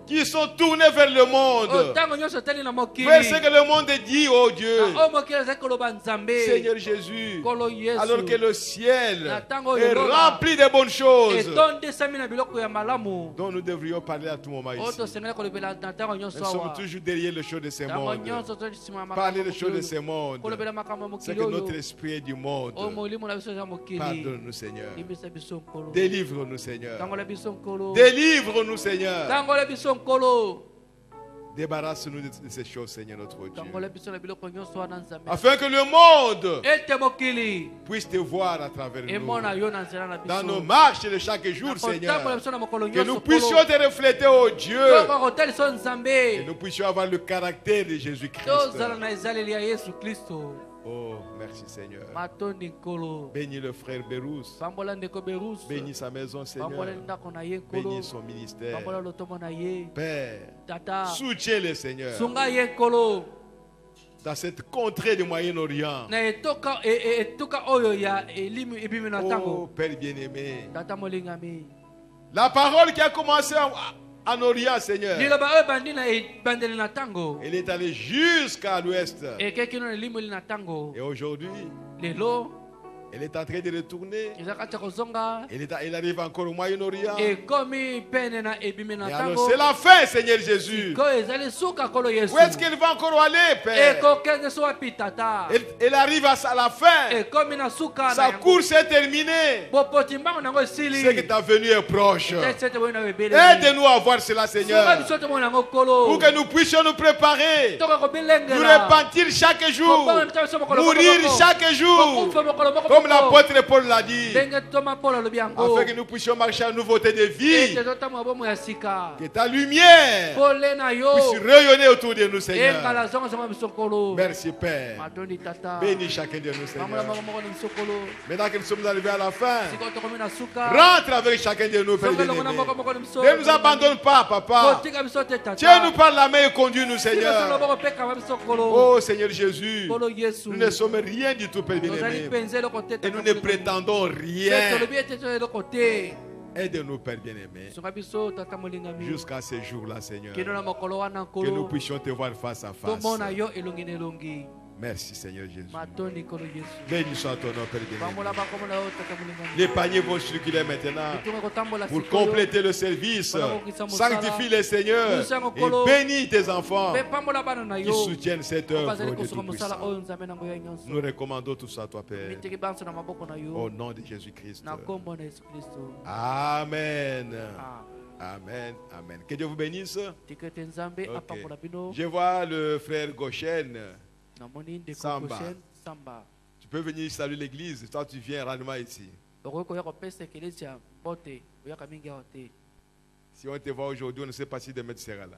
Speaker 3: qui sont tournés vers le monde, vers ce que le monde dit, oh Dieu. Seigneur Jésus, alors que le ciel est rempli de bonnes choses dont nous devrions parler à tout moment ici. Nous sommes toujours derrière les choses de ce monde. Parler des choses de ce monde, c'est que notre esprit est du monde. Pardonne-nous, Seigneur. Délivre-nous, Seigneur. Délivre-nous, Seigneur. Débarrasse-nous de ces choses, Seigneur notre Dieu, afin que le monde puisse te voir à travers nous, dans nos marches de chaque jour, Seigneur, que nous puissions te refléter, oh Dieu, que nous puissions avoir le caractère de Jésus-Christ. Oh, merci Seigneur. Bénis le frère Berous. Bénis sa maison, Seigneur. Bénis son ministère. Père, soutiens-le, Seigneur, dans cette contrée du Moyen-Orient. Oh, Père bien-aimé, la parole qui a commencé en Orient, Seigneur, elle est allée jusqu'à l'ouest. Et aujourd'hui,
Speaker 1: Elle est en train de retourner. Elle arrive encore au Moyen-Orient. Alors c'est la fin, Seigneur Jésus. Où est-ce qu'elle va encore aller, Père? Elle arrive à la fin. Sa course est terminée. C'est que ta venue est proche. Aide-nous à voir cela, Seigneur. Pour que nous puissions nous préparer. Nous repentir chaque jour. Mourir chaque jour. Comme l'apôtre Paul l'a dit, afin que nous puissions marcher en nouveauté de vie, que ta lumière puisse rayonner autour de nous, Seigneur. Merci, Père. Bénis chacun de nous, Seigneur. Maintenant que nous sommes arrivés à la fin, rentre avec chacun de nous, Père bien-aimé. Ne nous abandonne pas, Papa. Tiens-nous par la main et conduis-nous, Seigneur. Oh, Seigneur Jésus, nous ne sommes rien du tout, Père bien-aimé. Et nous ne prétendons rien. Aide-nous, Père bien-aimé, jusqu'à ce jour-là, Seigneur, que nous puissions te voir face à face. Merci, Seigneur Jésus. Béni soit ton nom, Père bien-aimé. Les paniers vont circuler maintenant pour compléter le service. Sanctifie les Seigneurs et bénis tes enfants qui soutiennent cette œuvre de Tout-Puissant. Nous recommandons tout ça à toi, Père, au nom de Jésus-Christ. Amen. Amen. Amen. Que Dieu vous bénisse. Okay. Je vois le frère Goshen Samba. Tu peux venir saluer l'église. Toi, tu viens rarement ici. Si on te voit aujourd'hui, on ne sait pas si demain tu seras là.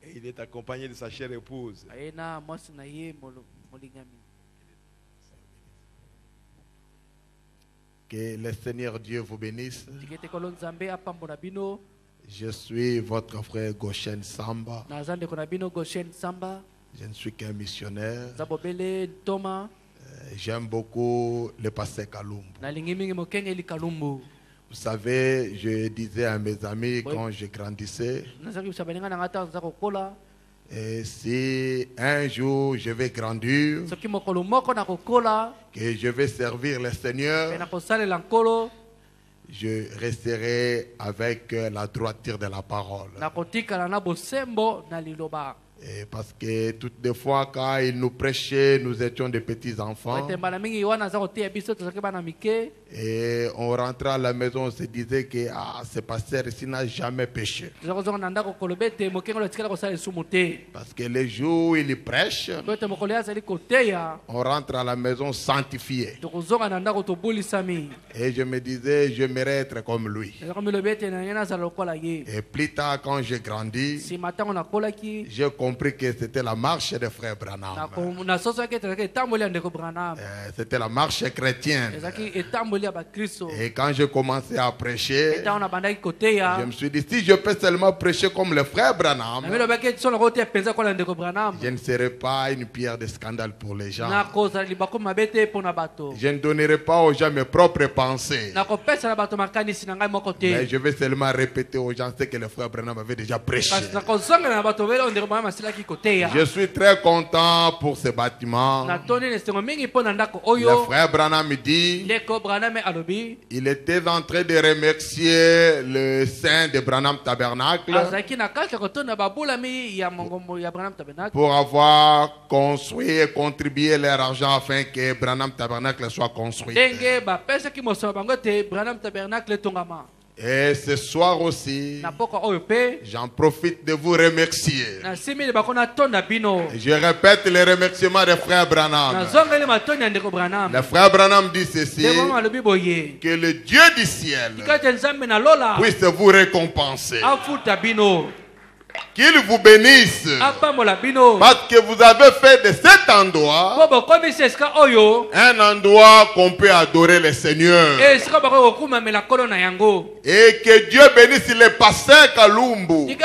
Speaker 1: Et il est accompagné de sa chère épouse.
Speaker 2: Que le Seigneur Dieu vous bénisse. Je suis votre frère Goshen Samba. Je ne suis qu'un missionnaire. J'aime beaucoup le pasteur Kalumbu. Vous savez, je disais à mes amis quand je grandissais, et si un jour je vais grandir, que je vais servir le Seigneur, je resterai avec la droiture de la parole. Et parce que toutes les fois quand il nous prêchait, nous étions des petits enfants. Et on rentrait à la maison, on se disait que ce pasteur ici n'a jamais péché. Parce que les jours où il prêche, on rentre à la maison sanctifié. Et je me disais, j'aimerais être comme lui. Et plus tard, quand j'ai grandi, j'ai compris que c'était la marche des frères Branham. C'était la marche chrétienne. Et quand j'ai commencé à prêcher, je me suis dit, si je peux seulement prêcher comme le frère Branham, je ne serai pas une pierre de scandale pour les gens. Je ne donnerai pas aux gens mes propres pensées. Mais je vais seulement répéter aux gens ce que le frère Branham avait déjà prêché. Je suis très content pour ce bâtiment. Le frère Branham me dit, il était en train de remercier le saint de Branham Tabernacle pour avoir construit et contribué leur argent afin que Branham Tabernacle soit construit. Et ce soir aussi, j'en profite de vous remercier. Je répète les remerciements des frères Branham. Le frère Branham dit ceci, que le Dieu du ciel puisse vous récompenser. Qu'il vous bénisse. Parce que vous avez fait de cet endroit un endroit qu'on peut adorer le Seigneur. Et que Dieu bénisse le pasteur Kalumbu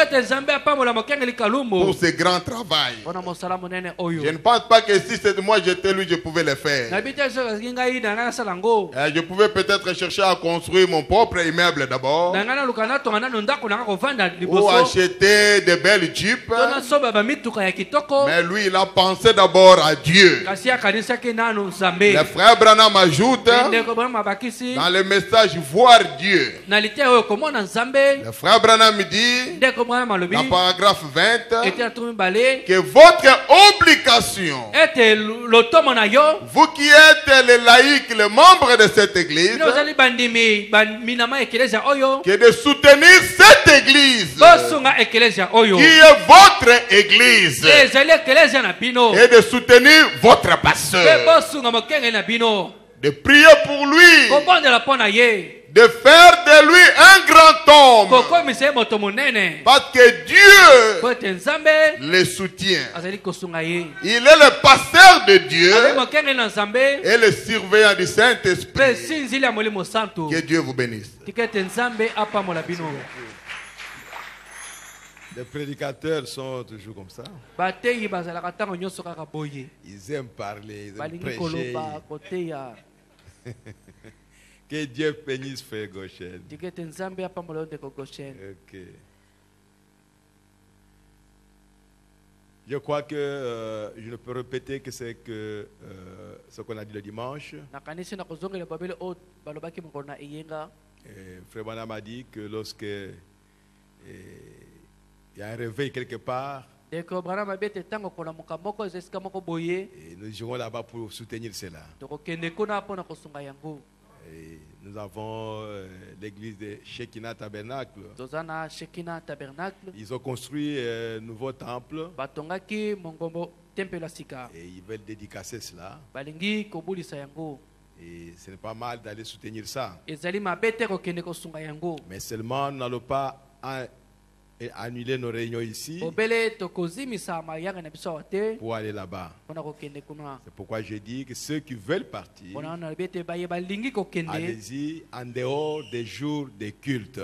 Speaker 2: pour ce grand travail. Je ne pense pas que si c'était moi j'étais lui, je pouvais le faire. Je pouvais peut-être chercher à construire mon propre immeuble d'abord, ou acheter des des belles jeeps. Mais lui, il a pensé d'abord à Dieu. Le frère Branham ajoute dans le message voir Dieu. Le frère Branham dit dans paragraphe 20 que votre obligation, vous qui êtes les laïcs, les membres de cette église, que de soutenir cette église qui est votre église et de soutenir votre pasteur, de prier pour lui, de faire de lui un grand homme, parce que Dieu le soutient. Il est le pasteur de Dieu et le surveillant du Saint-Esprit. Que Dieu vous bénisse.
Speaker 1: Les prédicateurs sont toujours comme ça. Ils aiment parler, ils aiment prêcher. Que Dieu bénisse Frère Goshen. Ok. Je crois que je ne peux répéter que c'est que ce qu'on a dit le dimanche. Frère Branham a dit que lorsque il y a un réveil quelque part, et nous irons là-bas pour soutenir cela. Et nous avons l'église de Shekinah Tabernacle. Ils ont construit un nouveau temple. Et ils veulent dédicacer cela. Et ce n'est pas mal d'aller soutenir ça. Mais seulement nous n'allons pas et annuler nos réunions ici pour aller là-bas. C'est pourquoi j'ai dit que ceux qui veulent partir, allez-y en dehors des jours de culte.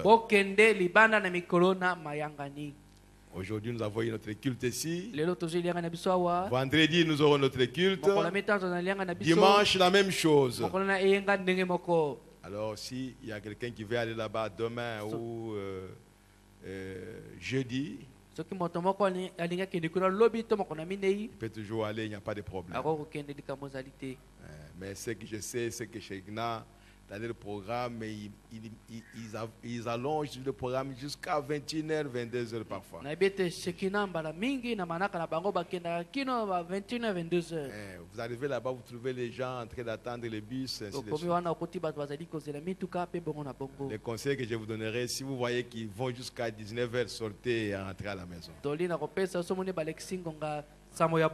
Speaker 1: Aujourd'hui, nous avons eu notre culte ici. Vendredi, nous aurons notre culte. Dimanche, la même chose. Alors, s'il y a quelqu'un qui veut aller là-bas demain ou jeudi, il peut toujours aller, il n'y a pas de problème. Mais ce que je sais, c'est que chez Gna, dans le programme, ils allongent le programme jusqu'à 21h, 22h parfois. Vous arrivez là-bas, vous trouvez les gens en train d'attendre les bus. Les conseils que je vous donnerai, si vous voyez qu'ils vont jusqu'à 19h, sortez et rentrez à la maison.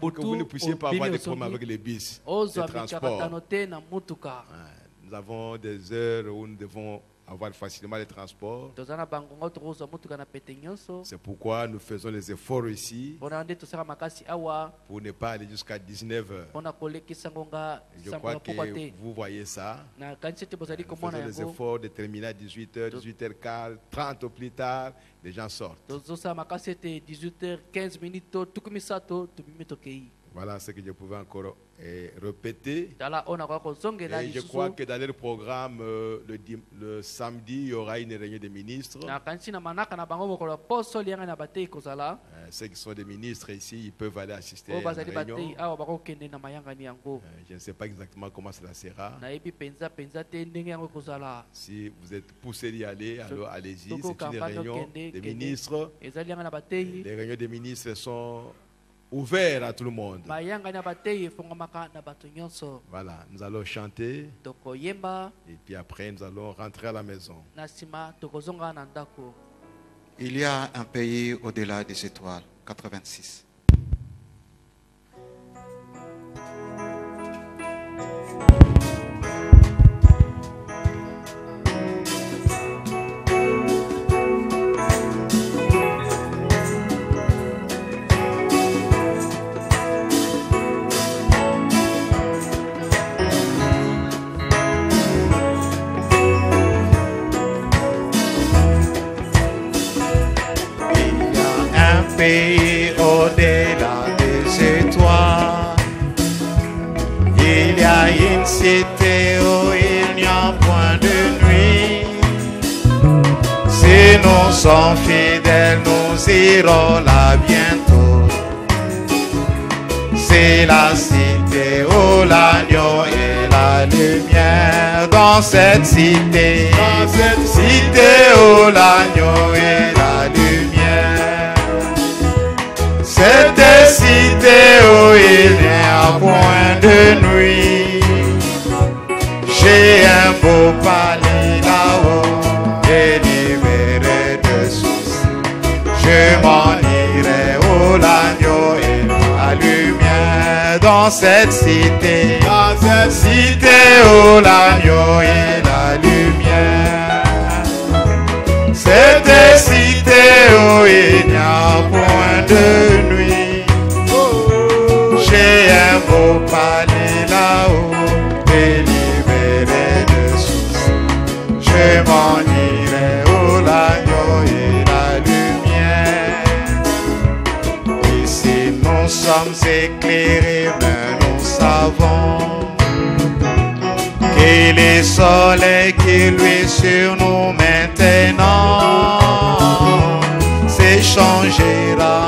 Speaker 1: Pour que vous ne puissiez pas avoir des problèmes avec les bus, les transports. Nous avons des heures où nous devons avoir facilement les transports. C'est pourquoi nous faisons les efforts ici pour ne pas aller jusqu'à 19h. Je crois que vous voyez ça. Nous faisons les efforts de terminer à 18h, 18h15, 30 au plus tard, les gens sortent. Voilà ce que je pouvais encore répéter. Et je crois que dans le programme, le samedi, il y aura une réunion des ministres. Ceux qui sont des ministres ici, ils peuvent aller assister à la réunion. Je ne sais pas exactement comment cela sera. Si vous êtes poussé d'y aller, alors allez-y. C'est une réunion des ministres. Les réunions des ministres sont ouvert à tout le monde. Voilà, nous allons chanter et puis après nous allons rentrer à la maison.
Speaker 4: Il y a un pays au-delà des étoiles, 86.
Speaker 3: Pays au-delà des étoiles, il y a une cité où il n'y a point de nuit. Ses noms sont fidèles, nous irons là bientôt. C'est la cité où l'agneau et la lumière. Dans cette cité où l'agneau et la lumière. Cette cité où il n'y a point de nuit. J'ai un beau palais là-haut, délivré de soucis. Je m'en irai où l'agneau et la lumière. Dans cette cité où l'agneau et la lumière. Cette cité où il n'y a point de nuit. J'ai un beau palais là-haut, délivré de soucis. Je m'en irai où l'agneau et la lumière. Ici nous sommes éclairés, mais nous savons qu'il est soleil qui luit sur nous maintenant. S'échangera